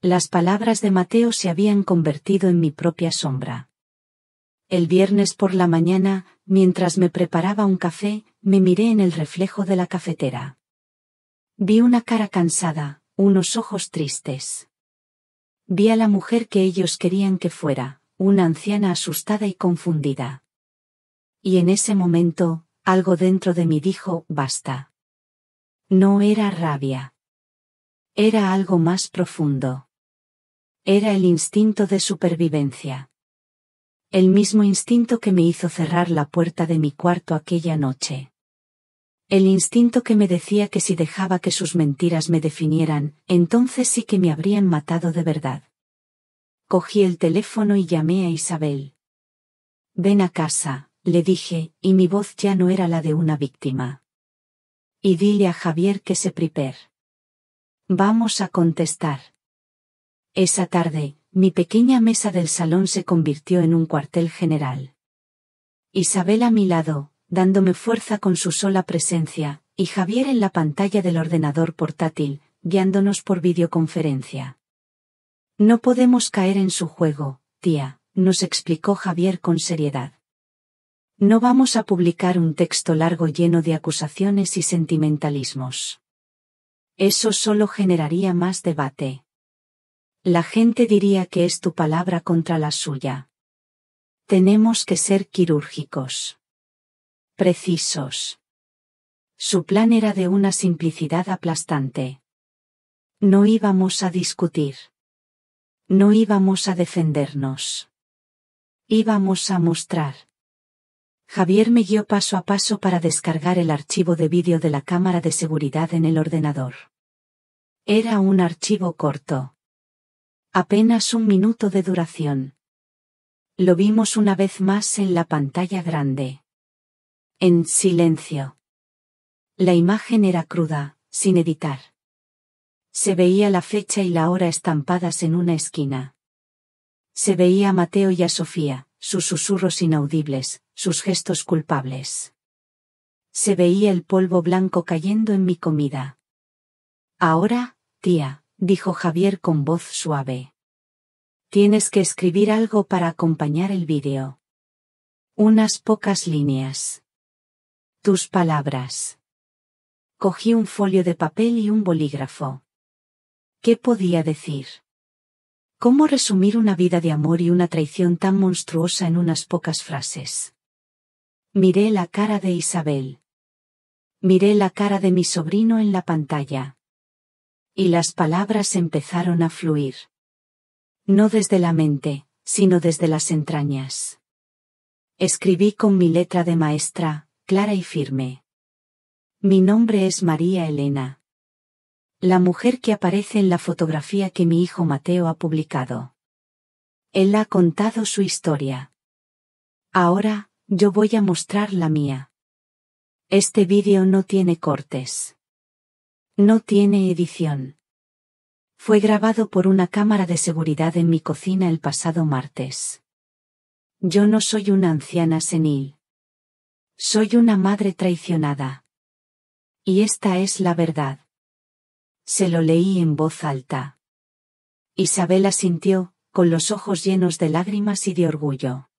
Las palabras de Mateo se habían convertido en mi propia sombra. El viernes por la mañana, mientras me preparaba un café, me miré en el reflejo de la cafetera. Vi una cara cansada, unos ojos tristes. Vi a la mujer que ellos querían que fuera, una anciana asustada y confundida. Y en ese momento, algo dentro de mí dijo, basta. No era rabia. Era algo más profundo. Era el instinto de supervivencia. El mismo instinto que me hizo cerrar la puerta de mi cuarto aquella noche. El instinto que me decía que si dejaba que sus mentiras me definieran, entonces sí que me habrían matado de verdad. Cogí el teléfono y llamé a Isabel. Ven a casa, le dije, y mi voz ya no era la de una víctima. Y dile a Javier que se prepare. Vamos a contestar. Esa tarde, mi pequeña mesa del salón se convirtió en un cuartel general. Isabel a mi lado, dándome fuerza con su sola presencia, y Javier en la pantalla del ordenador portátil, guiándonos por videoconferencia. No podemos caer en su juego, tía, nos explicó Javier con seriedad. No vamos a publicar un texto largo lleno de acusaciones y sentimentalismos. Eso solo generaría más debate. La gente diría que es tu palabra contra la suya. Tenemos que ser quirúrgicos. Precisos. Su plan era de una simplicidad aplastante. No íbamos a discutir. No íbamos a defendernos. Íbamos a mostrar. Javier me guió paso a paso para descargar el archivo de vídeo de la cámara de seguridad en el ordenador. Era un archivo corto. Apenas 1 minuto de duración. Lo vimos una vez más en la pantalla grande. En silencio. La imagen era cruda, sin editar. Se veía la fecha y la hora estampadas en una esquina. Se veía a Mateo y a Sofía, sus susurros inaudibles, sus gestos culpables. Se veía el polvo blanco cayendo en mi comida. Ahora, tía, dijo Javier con voz suave. Tienes que escribir algo para acompañar el vídeo. Unas pocas líneas. Tus palabras. Cogí un folio de papel y un bolígrafo. ¿Qué podía decir? ¿Cómo resumir una vida de amor y una traición tan monstruosa en unas pocas frases? Miré la cara de Isabel. Miré la cara de mi sobrino en la pantalla. Y las palabras empezaron a fluir. No desde la mente, sino desde las entrañas. Escribí con mi letra de maestra, clara y firme. Mi nombre es María Elena. La mujer que aparece en la fotografía que mi hijo Mateo ha publicado. Él ha contado su historia. Ahora, yo voy a mostrar la mía. Este vídeo no tiene cortes. No tiene edición. Fue grabado por una cámara de seguridad en mi cocina el pasado martes. Yo no soy una anciana senil. Soy una madre traicionada. Y esta es la verdad. Se lo leí en voz alta. Isabel asintió, con los ojos llenos de lágrimas y de orgullo.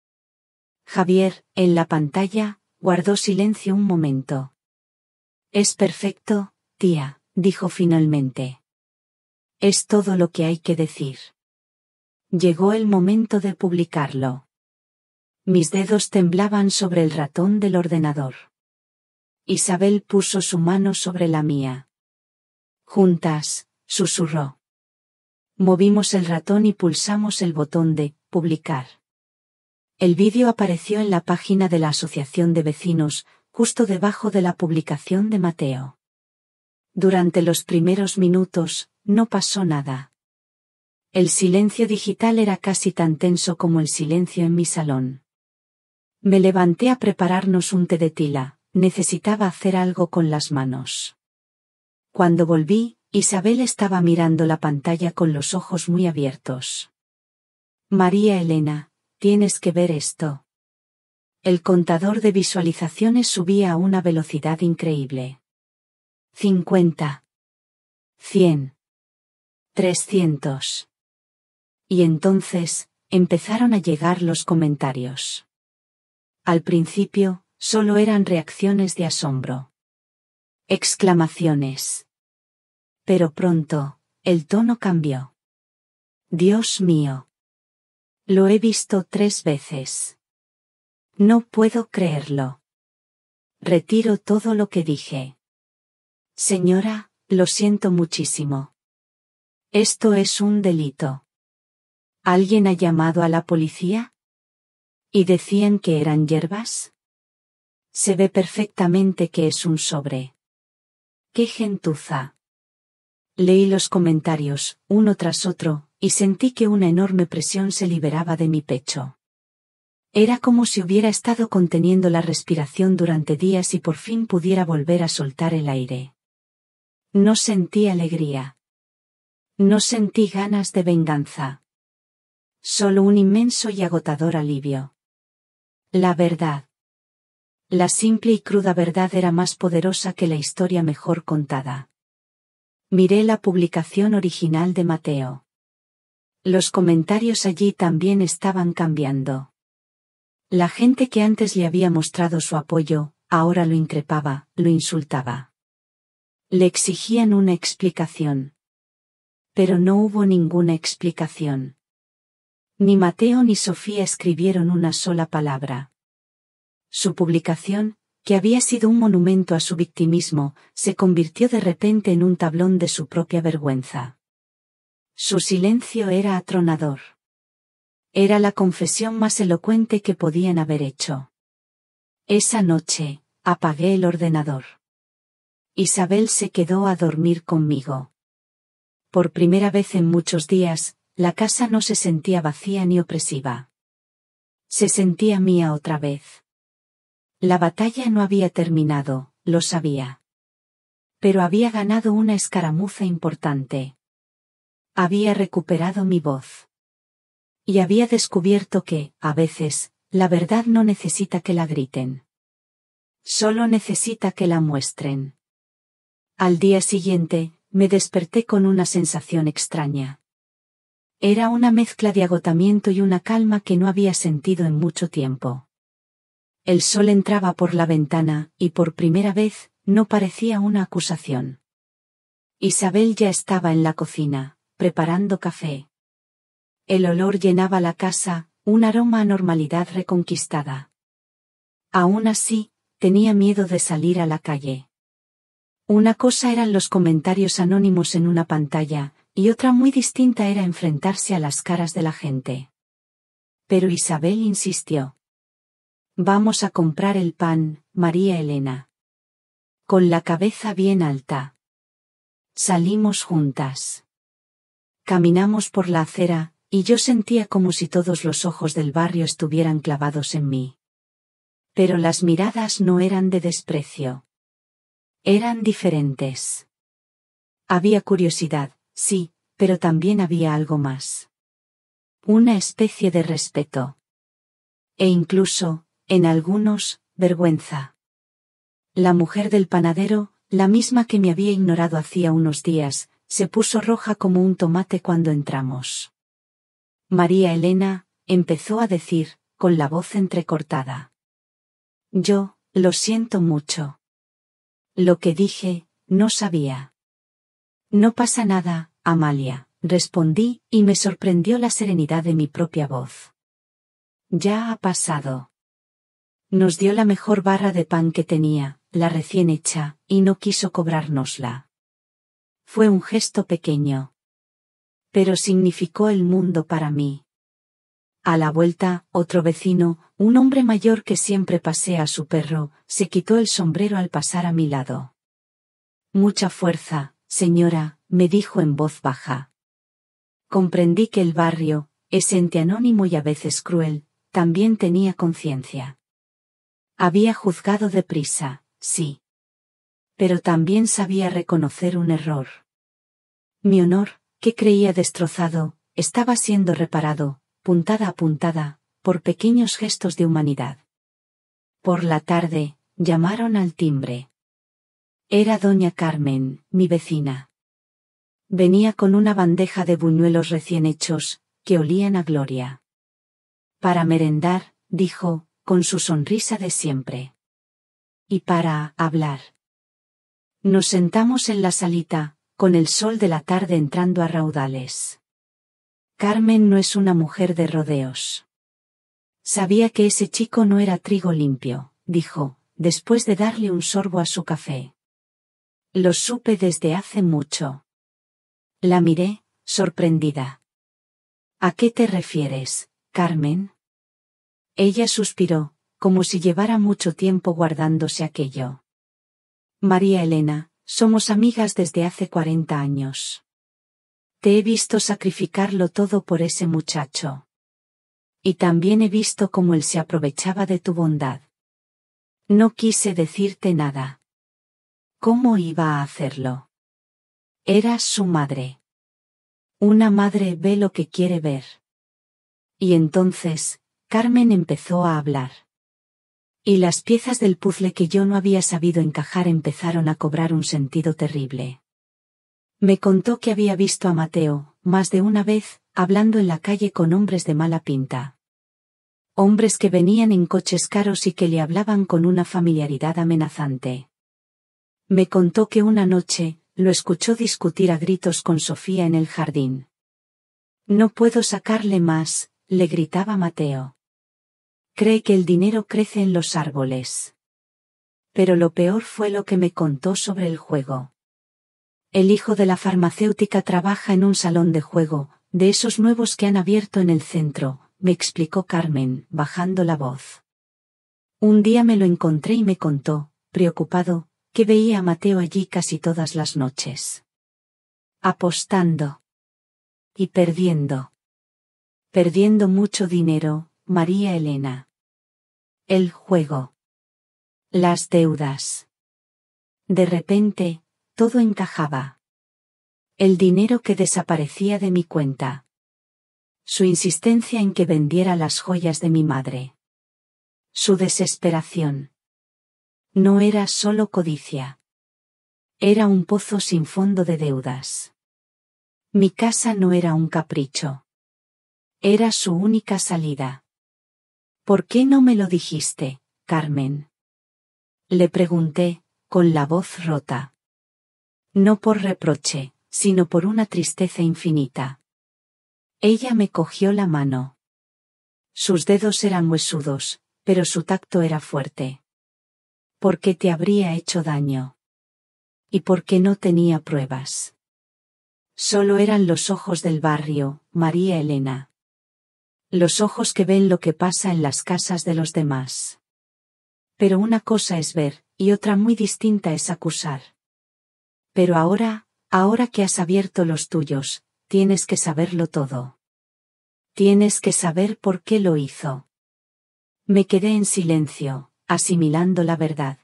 Javier, en la pantalla, guardó silencio un momento. Es perfecto, tía, dijo finalmente. Es todo lo que hay que decir. Llegó el momento de publicarlo. Mis dedos temblaban sobre el ratón del ordenador. Isabel puso su mano sobre la mía. Juntas, susurró. Movimos el ratón y pulsamos el botón de publicar. El vídeo apareció en la página de la Asociación de Vecinos, justo debajo de la publicación de Mateo. Durante los primeros minutos, no pasó nada. El silencio digital era casi tan tenso como el silencio en mi salón. Me levanté a prepararnos un té de tila, necesitaba hacer algo con las manos. Cuando volví, Isabel estaba mirando la pantalla con los ojos muy abiertos. María Elena, tienes que ver esto. El contador de visualizaciones subía a una velocidad increíble. 50. 100. 300. Y entonces, empezaron a llegar los comentarios. Al principio, solo eran reacciones de asombro. Exclamaciones. Pero pronto, el tono cambió. Dios mío. Lo he visto 3 veces. No puedo creerlo. Retiro todo lo que dije. Señora, lo siento muchísimo. Esto es un delito. ¿Alguien ha llamado a la policía? ¿Y decían que eran hierbas? Se ve perfectamente que es un sobre. ¡Qué gentuza! Leí los comentarios, uno tras otro, y sentí que una enorme presión se liberaba de mi pecho. Era como si hubiera estado conteniendo la respiración durante días y por fin pudiera volver a soltar el aire. No sentí alegría. No sentí ganas de venganza. Solo un inmenso y agotador alivio. La verdad. La simple y cruda verdad era más poderosa que la historia mejor contada. Miré la publicación original de Mateo. Los comentarios allí también estaban cambiando. La gente que antes le había mostrado su apoyo, ahora lo increpaba, lo insultaba. Le exigían una explicación. Pero no hubo ninguna explicación. Ni Mateo ni Sofía escribieron una sola palabra. Su publicación, que había sido un monumento a su victimismo, se convirtió de repente en un tablón de su propia vergüenza. Su silencio era atronador. Era la confesión más elocuente que podían haber hecho. Esa noche, apagué el ordenador. Isabel se quedó a dormir conmigo. Por primera vez en muchos días, la casa no se sentía vacía ni opresiva. Se sentía mía otra vez. La batalla no había terminado, lo sabía. Pero había ganado una escaramuza importante. Había recuperado mi voz. Y había descubierto que, a veces, la verdad no necesita que la griten. Solo necesita que la muestren. Al día siguiente, me desperté con una sensación extraña. Era una mezcla de agotamiento y una calma que no había sentido en mucho tiempo. El sol entraba por la ventana, y por primera vez, no parecía una acusación. Isabel ya estaba en la cocina, preparando café. El olor llenaba la casa, un aroma a normalidad reconquistada. Aún así, tenía miedo de salir a la calle. Una cosa eran los comentarios anónimos en una pantalla, y otra muy distinta era enfrentarse a las caras de la gente. Pero Isabel insistió. Vamos a comprar el pan, María Elena. Con la cabeza bien alta. Salimos juntas. Caminamos por la acera, y yo sentía como si todos los ojos del barrio estuvieran clavados en mí. Pero las miradas no eran de desprecio. Eran diferentes. Había curiosidad, sí, pero también había algo más. Una especie de respeto. E incluso, en algunos, vergüenza. La mujer del panadero, la misma que me había ignorado hacía unos días, se puso roja como un tomate cuando entramos. María Elena, empezó a decir, con la voz entrecortada. Yo, lo siento mucho. Lo que dije, no sabía. No pasa nada, Amalia, respondí, y me sorprendió la serenidad de mi propia voz. Ya ha pasado. Nos dio la mejor barra de pan que tenía, la recién hecha, y no quiso cobrárnosla. Fue un gesto pequeño. Pero significó el mundo para mí. A la vuelta, otro vecino, un hombre mayor que siempre pasea a su perro, se quitó el sombrero al pasar a mi lado. Mucha fuerza, señora, me dijo en voz baja. Comprendí que el barrio, ese ente anónimo y a veces cruel, también tenía conciencia. Había juzgado deprisa, sí. Pero también sabía reconocer un error. Mi honor, que creía destrozado, estaba siendo reparado, puntada a puntada, por pequeños gestos de humanidad. Por la tarde, llamaron al timbre. Era doña Carmen, mi vecina. Venía con una bandeja de buñuelos recién hechos, que olían a gloria. Para merendar, dijo, con su sonrisa de siempre. Y para hablar. Nos sentamos en la salita, con el sol de la tarde entrando a raudales. Carmen no es una mujer de rodeos. Sabía que ese chico no era trigo limpio, dijo, después de darle un sorbo a su café. Lo supe desde hace mucho. La miré, sorprendida. ¿A qué te refieres, Carmen? Ella suspiró, como si llevara mucho tiempo guardándose aquello. María Elena, somos amigas desde hace 40 años. Te he visto sacrificarlo todo por ese muchacho. Y también he visto cómo él se aprovechaba de tu bondad. No quise decirte nada. ¿Cómo iba a hacerlo? Eras su madre. Una madre ve lo que quiere ver. Y entonces, Carmen empezó a hablar. Y las piezas del puzzle que yo no había sabido encajar empezaron a cobrar un sentido terrible. Me contó que había visto a Mateo, más de una vez, hablando en la calle con hombres de mala pinta. Hombres que venían en coches caros y que le hablaban con una familiaridad amenazante. Me contó que una noche, lo escuchó discutir a gritos con Sofía en el jardín. No puedo sacarle más, le gritaba Mateo. Cree que el dinero crece en los árboles. Pero lo peor fue lo que me contó sobre el juego. El hijo de la farmacéutica trabaja en un salón de juego, de esos nuevos que han abierto en el centro, me explicó Carmen, bajando la voz. Un día me lo encontré y me contó, preocupado, que veía a Mateo allí casi todas las noches. Apostando. Y perdiendo. Perdiendo mucho dinero, María Elena. El juego. Las deudas. De repente, todo encajaba. El dinero que desaparecía de mi cuenta. Su insistencia en que vendiera las joyas de mi madre. Su desesperación. No era solo codicia. Era un pozo sin fondo de deudas. Mi casa no era un capricho. Era su única salida. ¿Por qué no me lo dijiste, Carmen? Le pregunté, con la voz rota. No por reproche, sino por una tristeza infinita. Ella me cogió la mano. Sus dedos eran huesudos, pero su tacto era fuerte. ¿Por qué te habría hecho daño? ¿Y por qué no tenía pruebas? Solo eran los ojos del barrio, María Elena. Los ojos que ven lo que pasa en las casas de los demás. Pero una cosa es ver, y otra muy distinta es acusar. Pero ahora que has abierto los tuyos, tienes que saberlo todo. Tienes que saber por qué lo hizo. Me quedé en silencio, asimilando la verdad.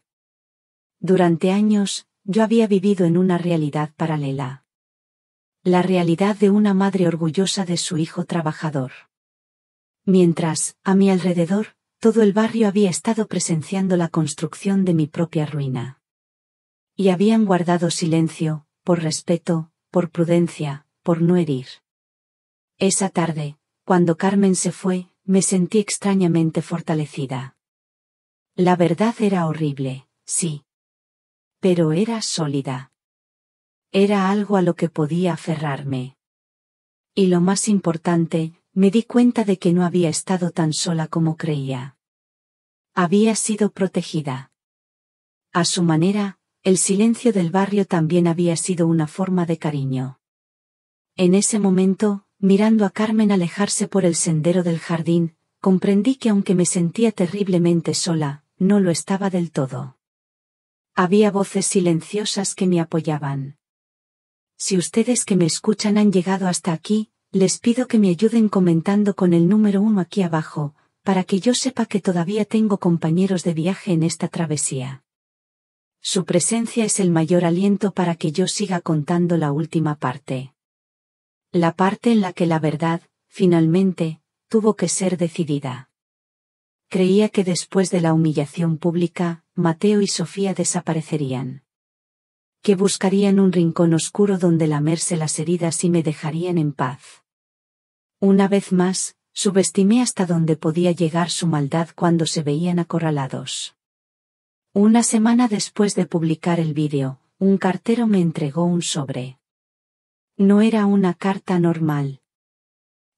Durante años, yo había vivido en una realidad paralela. La realidad de una madre orgullosa de su hijo trabajador. Mientras, a mi alrededor, todo el barrio había estado presenciando la construcción de mi propia ruina. Y habían guardado silencio, por respeto, por prudencia, por no herir. Esa tarde, cuando Carmen se fue, me sentí extrañamente fortalecida. La verdad era horrible, sí. Pero era sólida. Era algo a lo que podía aferrarme. Y lo más importante, me di cuenta de que no había estado tan sola como creía. Había sido protegida. A su manera, el silencio del barrio también había sido una forma de cariño. En ese momento, mirando a Carmen alejarse por el sendero del jardín, comprendí que aunque me sentía terriblemente sola, no lo estaba del todo. Había voces silenciosas que me apoyaban. Si ustedes que me escuchan han llegado hasta aquí, les pido que me ayuden comentando con el número 1 aquí abajo, para que yo sepa que todavía tengo compañeros de viaje en esta travesía. Su presencia es el mayor aliento para que yo siga contando la última parte. La parte en la que la verdad, finalmente, tuvo que ser decidida. Creía que después de la humillación pública, Mateo y Sofía desaparecerían. Que buscarían un rincón oscuro donde lamerse las heridas y me dejarían en paz. Una vez más, subestimé hasta dónde podía llegar su maldad cuando se veían acorralados. Una semana después de publicar el vídeo, un cartero me entregó un sobre. No era una carta normal.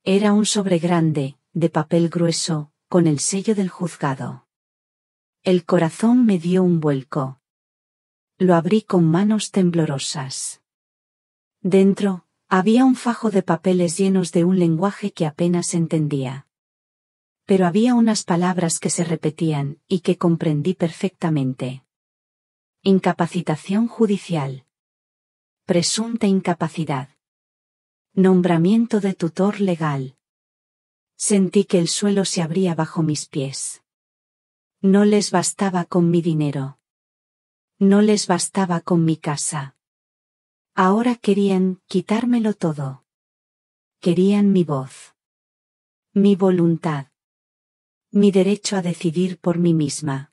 Era un sobre grande, de papel grueso, con el sello del juzgado. El corazón me dio un vuelco. Lo abrí con manos temblorosas. Dentro, había un fajo de papeles llenos de un lenguaje que apenas entendía. Pero había unas palabras que se repetían, y que comprendí perfectamente. Incapacitación judicial. Presunta incapacidad. Nombramiento de tutor legal. Sentí que el suelo se abría bajo mis pies. No les bastaba con mi dinero. No les bastaba con mi casa. Ahora querían quitármelo todo. Querían mi voz. Mi voluntad. Mi derecho a decidir por mí misma.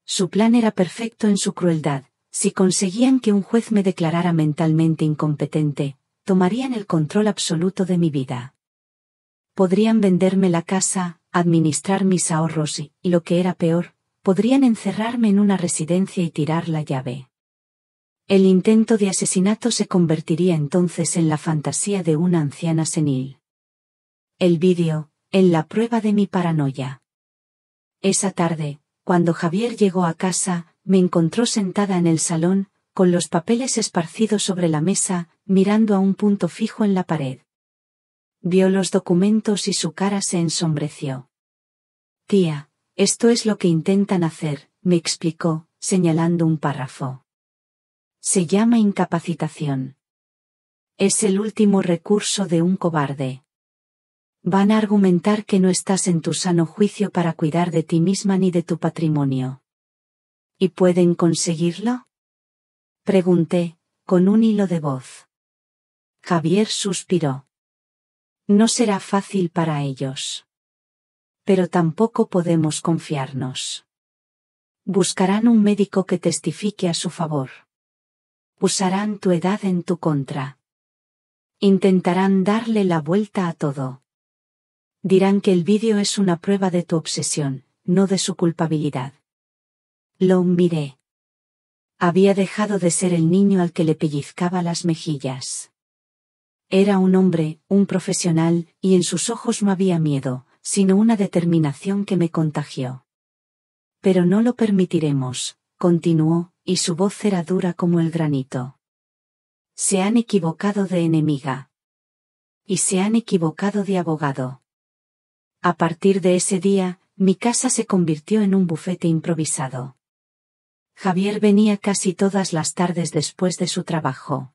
Su plan era perfecto en su crueldad. Si conseguían que un juez me declarara mentalmente incompetente, tomarían el control absoluto de mi vida. Podrían venderme la casa, administrar mis ahorros y, lo que era peor, podrían encerrarme en una residencia y tirar la llave. El intento de asesinato se convertiría entonces en la fantasía de una anciana senil. El vídeo, en la prueba de mi paranoia. Esa tarde, cuando Javier llegó a casa, me encontró sentada en el salón, con los papeles esparcidos sobre la mesa, mirando a un punto fijo en la pared. Vio los documentos y su cara se ensombreció. Tía, esto es lo que intentan hacer, me explicó, señalando un párrafo. Se llama incapacitación. Es el último recurso de un cobarde. Van a argumentar que no estás en tu sano juicio para cuidar de ti misma ni de tu patrimonio. ¿Y pueden conseguirlo? Pregunté, con un hilo de voz. Javier suspiró. No será fácil para ellos. Pero tampoco podemos confiarnos. Buscarán un médico que testifique a su favor. Usarán tu edad en tu contra. Intentarán darle la vuelta a todo. Dirán que el vídeo es una prueba de tu obsesión, no de su culpabilidad. Lo miré. Había dejado de ser el niño al que le pellizcaba las mejillas. Era un hombre, un profesional, y en sus ojos no había miedo, sino una determinación que me contagió. Pero no lo permitiremos, continuó, y su voz era dura como el granito. Se han equivocado de enemiga. Y se han equivocado de abogado. A partir de ese día, mi casa se convirtió en un bufete improvisado. Javier venía casi todas las tardes después de su trabajo.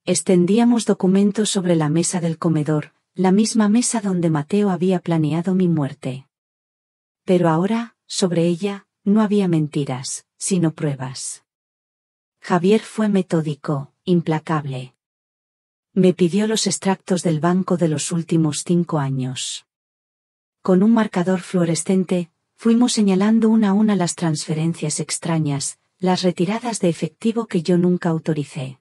Extendíamos documentos sobre la mesa del comedor, la misma mesa donde Mateo había planeado mi muerte. Pero ahora, sobre ella, no había mentiras, sino pruebas. Javier fue metódico, implacable. Me pidió los extractos del banco de los últimos 5 años. Con un marcador fluorescente, fuimos señalando una a una las transferencias extrañas, las retiradas de efectivo que yo nunca autoricé.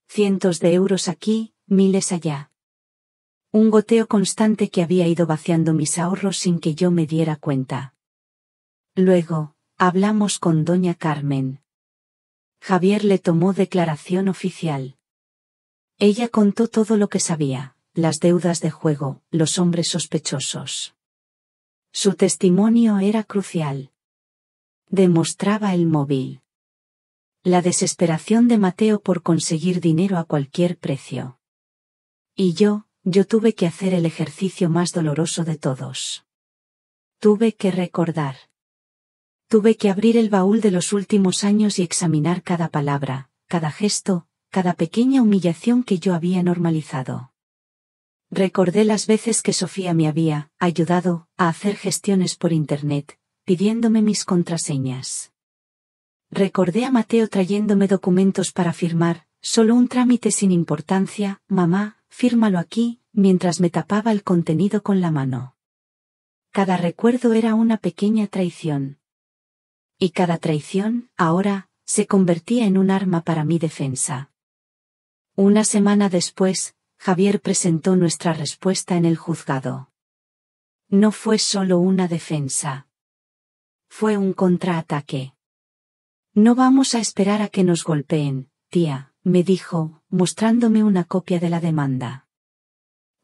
Cientos de euros aquí, miles allá. Un goteo constante que había ido vaciando mis ahorros sin que yo me diera cuenta. Luego, hablamos con doña Carmen. Javier le tomó declaración oficial. Ella contó todo lo que sabía, las deudas de juego, los hombres sospechosos. Su testimonio era crucial. Demostraba el móvil. La desesperación de Mateo por conseguir dinero a cualquier precio. Y yo tuve que hacer el ejercicio más doloroso de todos. Tuve que recordar. Tuve que abrir el baúl de los últimos años y examinar cada palabra, cada gesto, cada pequeña humillación que yo había normalizado. Recordé las veces que Sofía me había ayudado a hacer gestiones por internet, pidiéndome mis contraseñas. Recordé a Mateo trayéndome documentos para firmar, solo un trámite sin importancia, mamá, fírmalo aquí, mientras me tapaba el contenido con la mano. Cada recuerdo era una pequeña traición. Y cada traición, ahora, se convertía en un arma para mi defensa. Una semana después, Javier presentó nuestra respuesta en el juzgado. No fue solo una defensa. Fue un contraataque. No vamos a esperar a que nos golpeen, tía, me dijo, mostrándome una copia de la demanda.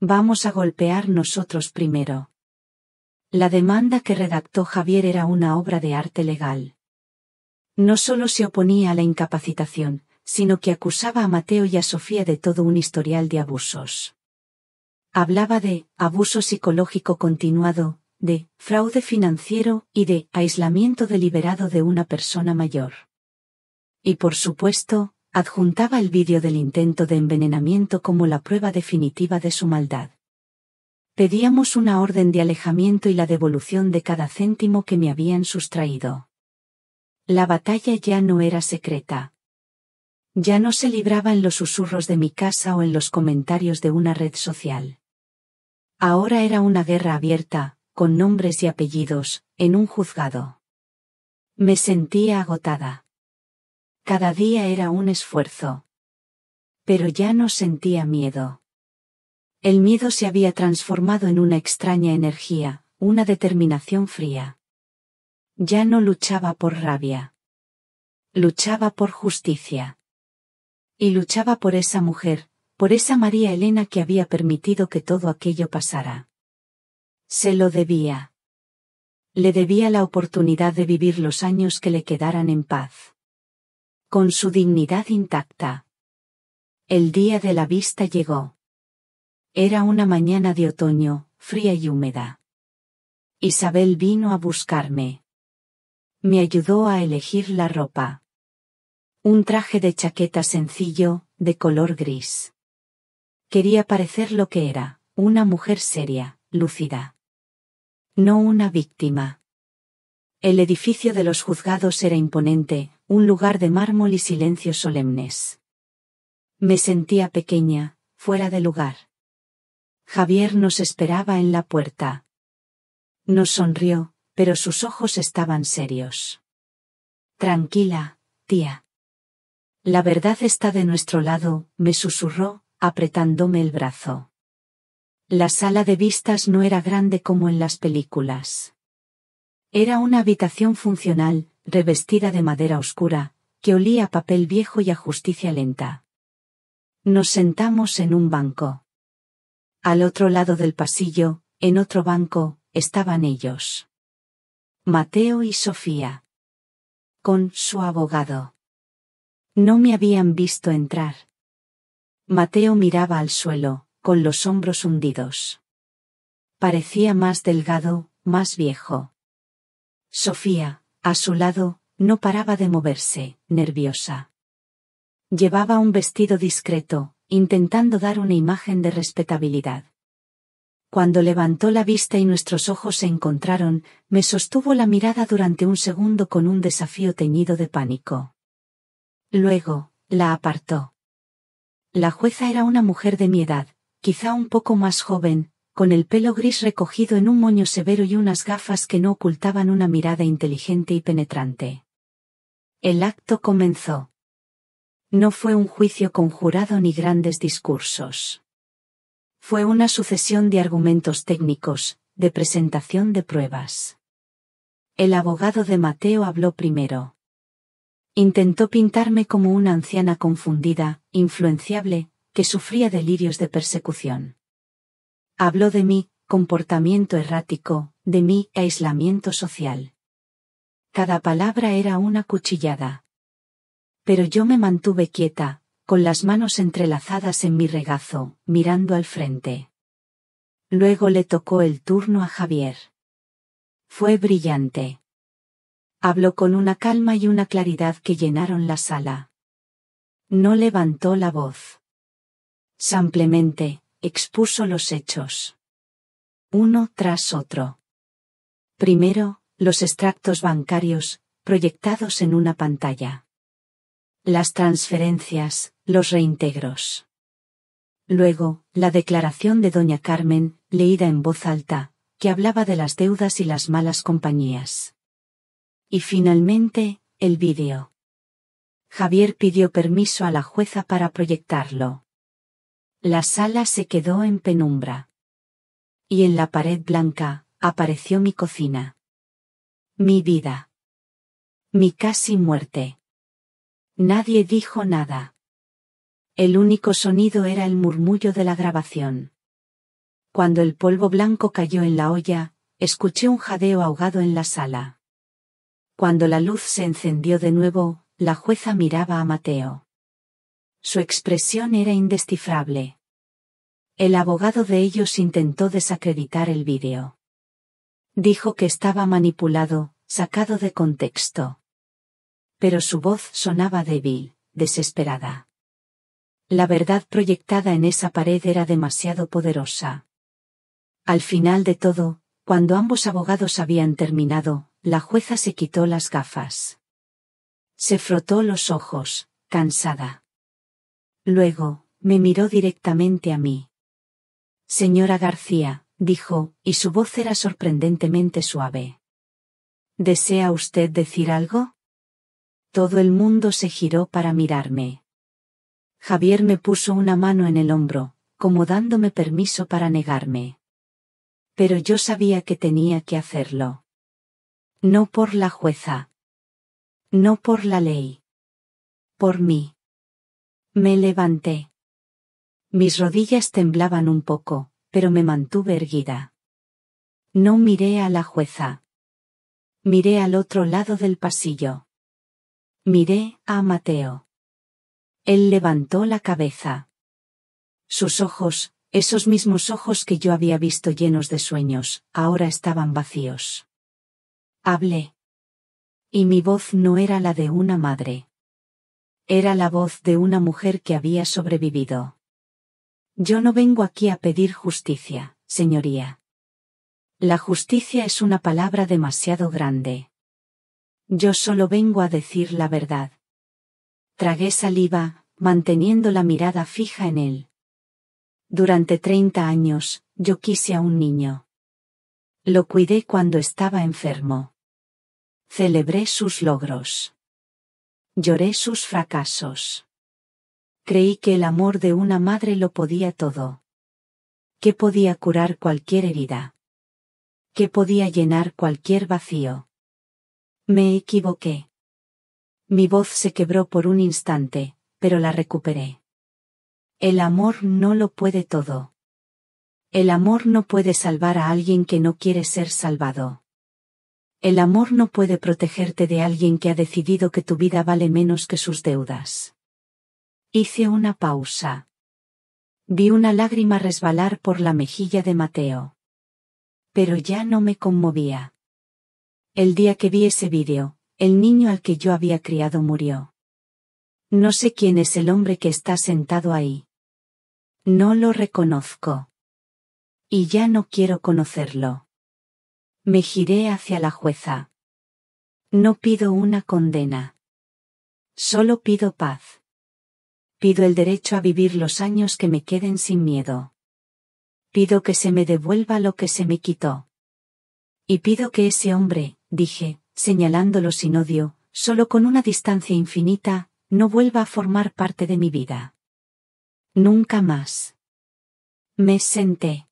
Vamos a golpear nosotros primero. La demanda que redactó Javier era una obra de arte legal. No solo se oponía a la incapacitación, sino que acusaba a Mateo y a Sofía de todo un historial de abusos. Hablaba de abuso psicológico continuado, de fraude financiero y de aislamiento deliberado de una persona mayor. Y por supuesto, adjuntaba el vídeo del intento de envenenamiento como la prueba definitiva de su maldad. Pedíamos una orden de alejamiento y la devolución de cada céntimo que me habían sustraído. La batalla ya no era secreta. Ya no se libraba en los susurros de mi casa o en los comentarios de una red social. Ahora era una guerra abierta, con nombres y apellidos, en un juzgado. Me sentía agotada. Cada día era un esfuerzo. Pero ya no sentía miedo. El miedo se había transformado en una extraña energía, una determinación fría. Ya no luchaba por rabia. Luchaba por justicia. Y luchaba por esa mujer, por esa María Elena que había permitido que todo aquello pasara. Se lo debía. Le debía la oportunidad de vivir los años que le quedaran en paz. Con su dignidad intacta. El día de la vista llegó. Era una mañana de otoño, fría y húmeda. Isabel vino a buscarme. Me ayudó a elegir la ropa. Un traje de chaqueta sencillo, de color gris. Quería parecer lo que era, una mujer seria, lúcida. No una víctima. El edificio de los juzgados era imponente, un lugar de mármol y silencios solemnes. Me sentía pequeña, fuera de lugar. Javier nos esperaba en la puerta. Nos sonrió, pero sus ojos estaban serios. Tranquila, tía. La verdad está de nuestro lado, me susurró, apretándome el brazo. La sala de vistas no era grande como en las películas. Era una habitación funcional, revestida de madera oscura, que olía a papel viejo y a justicia lenta. Nos sentamos en un banco. Al otro lado del pasillo, en otro banco, estaban ellos. Mateo y Sofía. Con su abogado. No me habían visto entrar. Mateo miraba al suelo, con los hombros hundidos. Parecía más delgado, más viejo. Sofía, a su lado, no paraba de moverse, nerviosa. Llevaba un vestido discreto, intentando dar una imagen de respetabilidad. Cuando levantó la vista y nuestros ojos se encontraron, me sostuvo la mirada durante un segundo con un desafío teñido de pánico. Luego, la apartó. La jueza era una mujer de mi edad, quizá un poco más joven, con el pelo gris recogido en un moño severo y unas gafas que no ocultaban una mirada inteligente y penetrante. El acto comenzó. No fue un juicio conjurado ni grandes discursos. Fue una sucesión de argumentos técnicos, de presentación de pruebas. El abogado de Mateo habló primero. Intentó pintarme como una anciana confundida, influenciable, que sufría delirios de persecución. Habló de mi comportamiento errático, de mi aislamiento social. Cada palabra era una cuchillada. Pero yo me mantuve quieta, con las manos entrelazadas en mi regazo, mirando al frente. Luego le tocó el turno a Javier. Fue brillante. Habló con una calma y una claridad que llenaron la sala. No levantó la voz. Simplemente, expuso los hechos. Uno tras otro. Primero, los extractos bancarios, proyectados en una pantalla. Las transferencias, los reintegros. Luego, la declaración de doña Carmen, leída en voz alta, que hablaba de las deudas y las malas compañías. Y finalmente, el vídeo. Javier pidió permiso a la jueza para proyectarlo. La sala se quedó en penumbra. Y en la pared blanca, apareció mi cocina. Mi vida. Mi casi muerte. Nadie dijo nada. El único sonido era el murmullo de la grabación. Cuando el polvo blanco cayó en la olla, escuché un jadeo ahogado en la sala. Cuando la luz se encendió de nuevo, la jueza miraba a Mateo. Su expresión era indescifrable. El abogado de ellos intentó desacreditar el vídeo. Dijo que estaba manipulado, sacado de contexto. Pero su voz sonaba débil, desesperada. La verdad proyectada en esa pared era demasiado poderosa. Al final de todo, cuando ambos abogados habían terminado, la jueza se quitó las gafas. Se frotó los ojos, cansada. Luego, me miró directamente a mí. Señora García, dijo, y su voz era sorprendentemente suave. ¿Desea usted decir algo? Todo el mundo se giró para mirarme. Javier me puso una mano en el hombro, como dándome permiso para negarme. Pero yo sabía que tenía que hacerlo. No por la jueza. No por la ley. Por mí. Me levanté. Mis rodillas temblaban un poco, pero me mantuve erguida. No miré a la jueza. Miré al otro lado del pasillo. Miré a Mateo. Él levantó la cabeza. Sus ojos, esos mismos ojos que yo había visto llenos de sueños, ahora estaban vacíos. Hablé. Y mi voz no era la de una madre. Era la voz de una mujer que había sobrevivido. Yo no vengo aquí a pedir justicia, señoría. La justicia es una palabra demasiado grande. Yo solo vengo a decir la verdad. Tragué saliva, manteniendo la mirada fija en él. Durante 30 años, yo quise a un niño. Lo cuidé cuando estaba enfermo. Celebré sus logros. Lloré sus fracasos. Creí que el amor de una madre lo podía todo. Que podía curar cualquier herida. Que podía llenar cualquier vacío. Me equivoqué. Mi voz se quebró por un instante, pero la recuperé. El amor no lo puede todo. El amor no puede salvar a alguien que no quiere ser salvado. El amor no puede protegerte de alguien que ha decidido que tu vida vale menos que sus deudas. Hice una pausa. Vi una lágrima resbalar por la mejilla de Mateo. Pero ya no me conmovía. El día que vi ese vídeo, el niño al que yo había criado murió. No sé quién es el hombre que está sentado ahí. No lo reconozco. Y ya no quiero conocerlo. Me giré hacia la jueza. No pido una condena. Solo pido paz. Pido el derecho a vivir los años que me queden sin miedo. Pido que se me devuelva lo que se me quitó. Y pido que ese hombre, dije, señalándolo sin odio, solo con una distancia infinita, no vuelva a formar parte de mi vida. Nunca más. Me senté.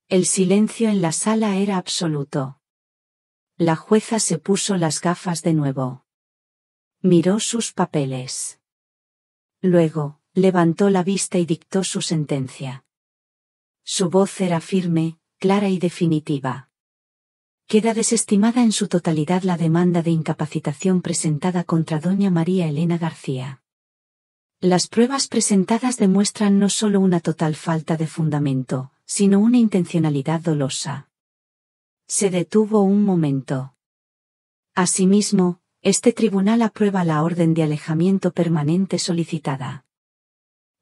El silencio en la sala era absoluto. La jueza se puso las gafas de nuevo. Miró sus papeles. Luego, levantó la vista y dictó su sentencia. Su voz era firme, clara y definitiva. Queda desestimada en su totalidad la demanda de incapacitación presentada contra doña María Elena García. Las pruebas presentadas demuestran no solo una total falta de fundamento, sino una intencionalidad dolosa. Se detuvo un momento. Asimismo, este tribunal aprueba la orden de alejamiento permanente solicitada.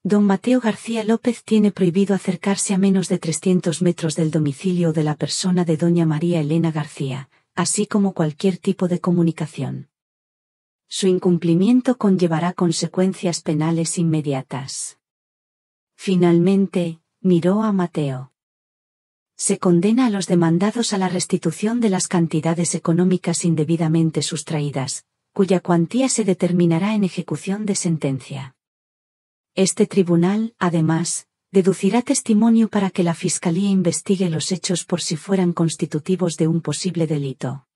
Don Mateo García López tiene prohibido acercarse a menos de 300 metros del domicilio de la persona de doña María Elena García, así como cualquier tipo de comunicación. Su incumplimiento conllevará consecuencias penales inmediatas. Finalmente, miró a Mateo. Se condena a los demandados a la restitución de las cantidades económicas indebidamente sustraídas, cuya cuantía se determinará en ejecución de sentencia. Este tribunal, además, deducirá testimonio para que la Fiscalía investigue los hechos por si fueran constitutivos de un posible delito.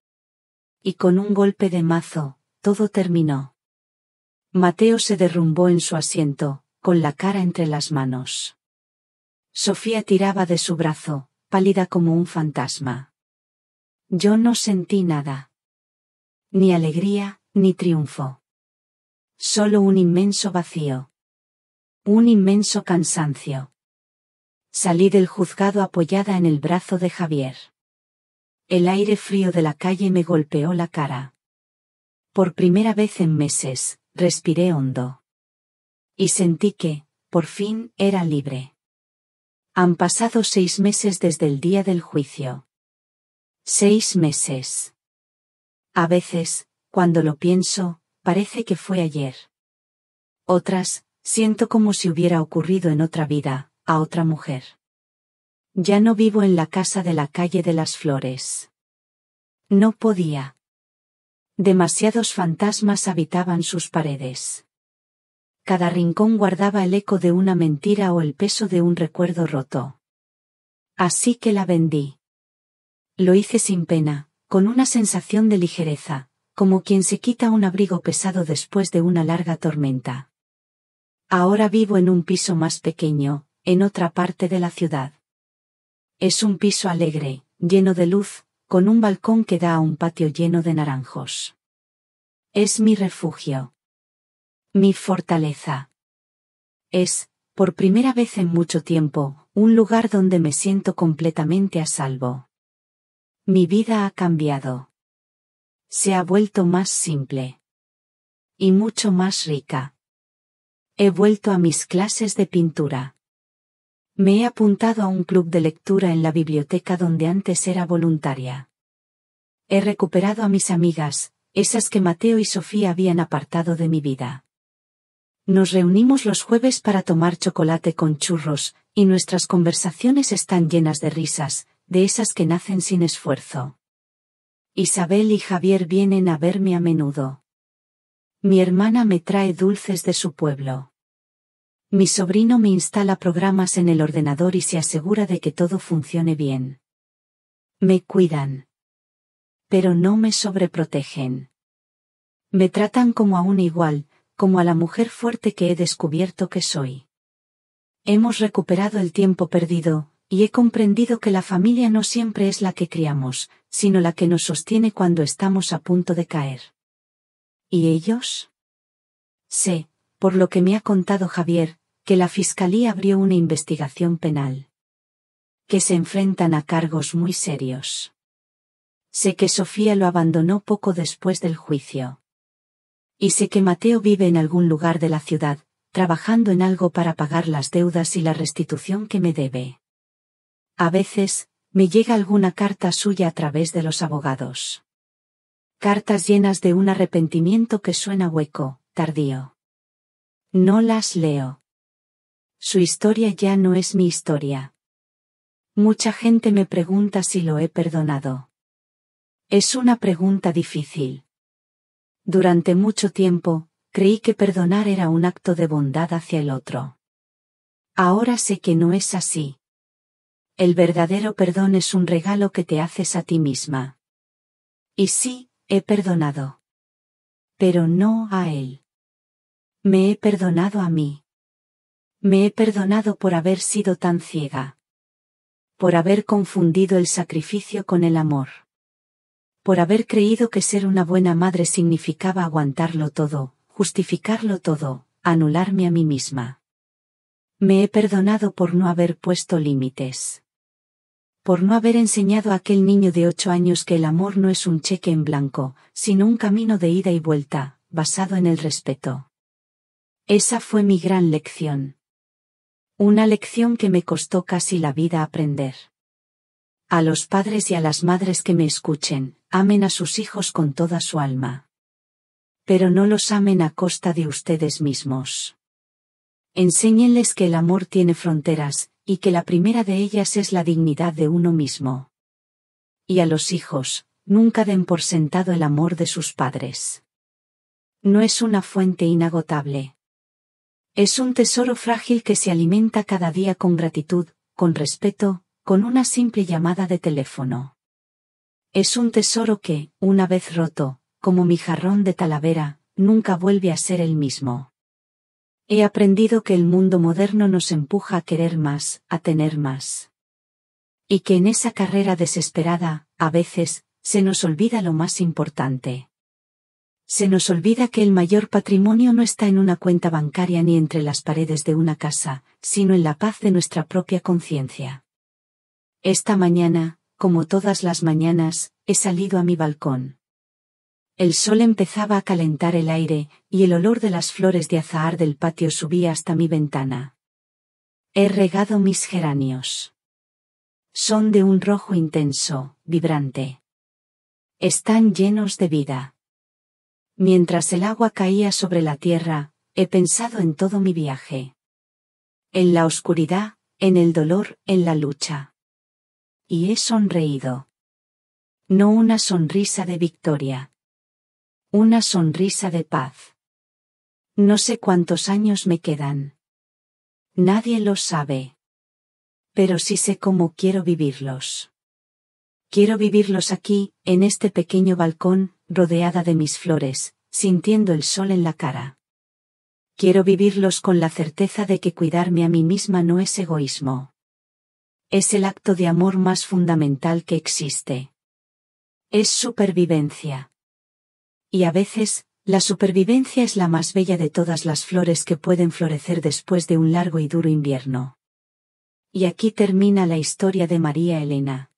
Y con un golpe de mazo, todo terminó. Mateo se derrumbó en su asiento, con la cara entre las manos. Sofía tiraba de su brazo, pálida como un fantasma. Yo no sentí nada. Ni alegría, ni triunfo. Solo un inmenso vacío. Un inmenso cansancio. Salí del juzgado apoyada en el brazo de Javier. El aire frío de la calle me golpeó la cara. Por primera vez en meses, respiré hondo. Y sentí que, por fin, era libre. Han pasado 6 meses desde el día del juicio. 6 meses. A veces, cuando lo pienso, parece que fue ayer. Otras, siento como si hubiera ocurrido en otra vida, a otra mujer. Ya no vivo en la casa de la calle de las Flores. No podía. Demasiados fantasmas habitaban sus paredes. Cada rincón guardaba el eco de una mentira o el peso de un recuerdo roto. Así que la vendí. Lo hice sin pena, con una sensación de ligereza, como quien se quita un abrigo pesado después de una larga tormenta. Ahora vivo en un piso más pequeño, en otra parte de la ciudad. Es un piso alegre, lleno de luz, con un balcón que da a un patio lleno de naranjos. Es mi refugio. Mi fortaleza. Es, por primera vez en mucho tiempo, un lugar donde me siento completamente a salvo. Mi vida ha cambiado. Se ha vuelto más simple. Y mucho más rica. He vuelto a mis clases de pintura. Me he apuntado a un club de lectura en la biblioteca donde antes era voluntaria. He recuperado a mis amigas, esas que Mateo y Sofía habían apartado de mi vida. Nos reunimos los jueves para tomar chocolate con churros, y nuestras conversaciones están llenas de risas, de esas que nacen sin esfuerzo. Isabel y Javier vienen a verme a menudo. Mi hermana me trae dulces de su pueblo. Mi sobrino me instala programas en el ordenador y se asegura de que todo funcione bien. Me cuidan. Pero no me sobreprotegen. Me tratan como a un igual, como a la mujer fuerte que he descubierto que soy. Hemos recuperado el tiempo perdido, y he comprendido que la familia no siempre es la que criamos, sino la que nos sostiene cuando estamos a punto de caer. ¿Y ellos? Sé, por lo que me ha contado Javier, que la Fiscalía abrió una investigación penal. Que se enfrentan a cargos muy serios. Sé que Sofía lo abandonó poco después del juicio. Y sé que Mateo vive en algún lugar de la ciudad, trabajando en algo para pagar las deudas y la restitución que me debe. A veces, me llega alguna carta suya a través de los abogados. Cartas llenas de un arrepentimiento que suena hueco, tardío. No las leo. Su historia ya no es mi historia. Mucha gente me pregunta si lo he perdonado. Es una pregunta difícil. Durante mucho tiempo, creí que perdonar era un acto de bondad hacia el otro. Ahora sé que no es así. El verdadero perdón es un regalo que te haces a ti misma. Y sí, he perdonado. Pero no a él. Me he perdonado a mí. Me he perdonado por haber sido tan ciega. Por haber confundido el sacrificio con el amor. Por haber creído que ser una buena madre significaba aguantarlo todo, justificarlo todo, anularme a mí misma. Me he perdonado por no haber puesto límites. Por no haber enseñado a aquel niño de 8 años que el amor no es un cheque en blanco, sino un camino de ida y vuelta, basado en el respeto. Esa fue mi gran lección. Una lección que me costó casi la vida aprender. A los padres y a las madres que me escuchen, amen a sus hijos con toda su alma. Pero no los amen a costa de ustedes mismos. Enséñenles que el amor tiene fronteras, y que la primera de ellas es la dignidad de uno mismo. Y a los hijos, nunca den por sentado el amor de sus padres. No es una fuente inagotable. Es un tesoro frágil que se alimenta cada día con gratitud, con respeto, con una simple llamada de teléfono. Es un tesoro que, una vez roto, como mi jarrón de Talavera, nunca vuelve a ser el mismo. He aprendido que el mundo moderno nos empuja a querer más, a tener más. Y que en esa carrera desesperada, a veces, se nos olvida lo más importante. Se nos olvida que el mayor patrimonio no está en una cuenta bancaria ni entre las paredes de una casa, sino en la paz de nuestra propia conciencia. Esta mañana, como todas las mañanas, he salido a mi balcón. El sol empezaba a calentar el aire, y el olor de las flores de azahar del patio subía hasta mi ventana. He regado mis geranios. Son de un rojo intenso, vibrante. Están llenos de vida. Mientras el agua caía sobre la tierra, he pensado en todo mi viaje. En la oscuridad, en el dolor, en la lucha. Y he sonreído. No una sonrisa de victoria. Una sonrisa de paz. No sé cuántos años me quedan. Nadie lo sabe. pero sí sé cómo quiero vivirlos. Quiero vivirlos aquí, en este pequeño balcón, rodeada de mis flores, sintiendo el sol en la cara. Quiero vivirlos con la certeza de que cuidarme a mí misma no es egoísmo. Es el acto de amor más fundamental que existe. Es supervivencia. Y a veces, la supervivencia es la más bella de todas las flores que pueden florecer después de un largo y duro invierno. Y aquí termina la historia de María Elena.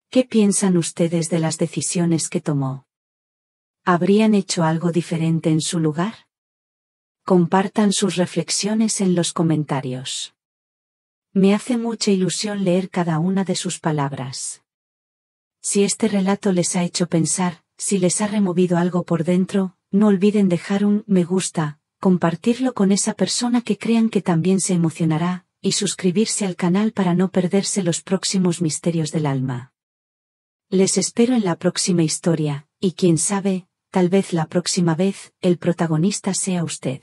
¿Qué piensan ustedes de las decisiones que tomó? ¿Habrían hecho algo diferente en su lugar? Compartan sus reflexiones en los comentarios. Me hace mucha ilusión leer cada una de sus palabras. Si este relato les ha hecho pensar, si les ha removido algo por dentro, no olviden dejar un me gusta, compartirlo con esa persona que crean que también se emocionará, y suscribirse al canal para no perderse los próximos misterios del alma. Les espero en la próxima historia, y quién sabe, tal vez la próxima vez, el protagonista sea usted.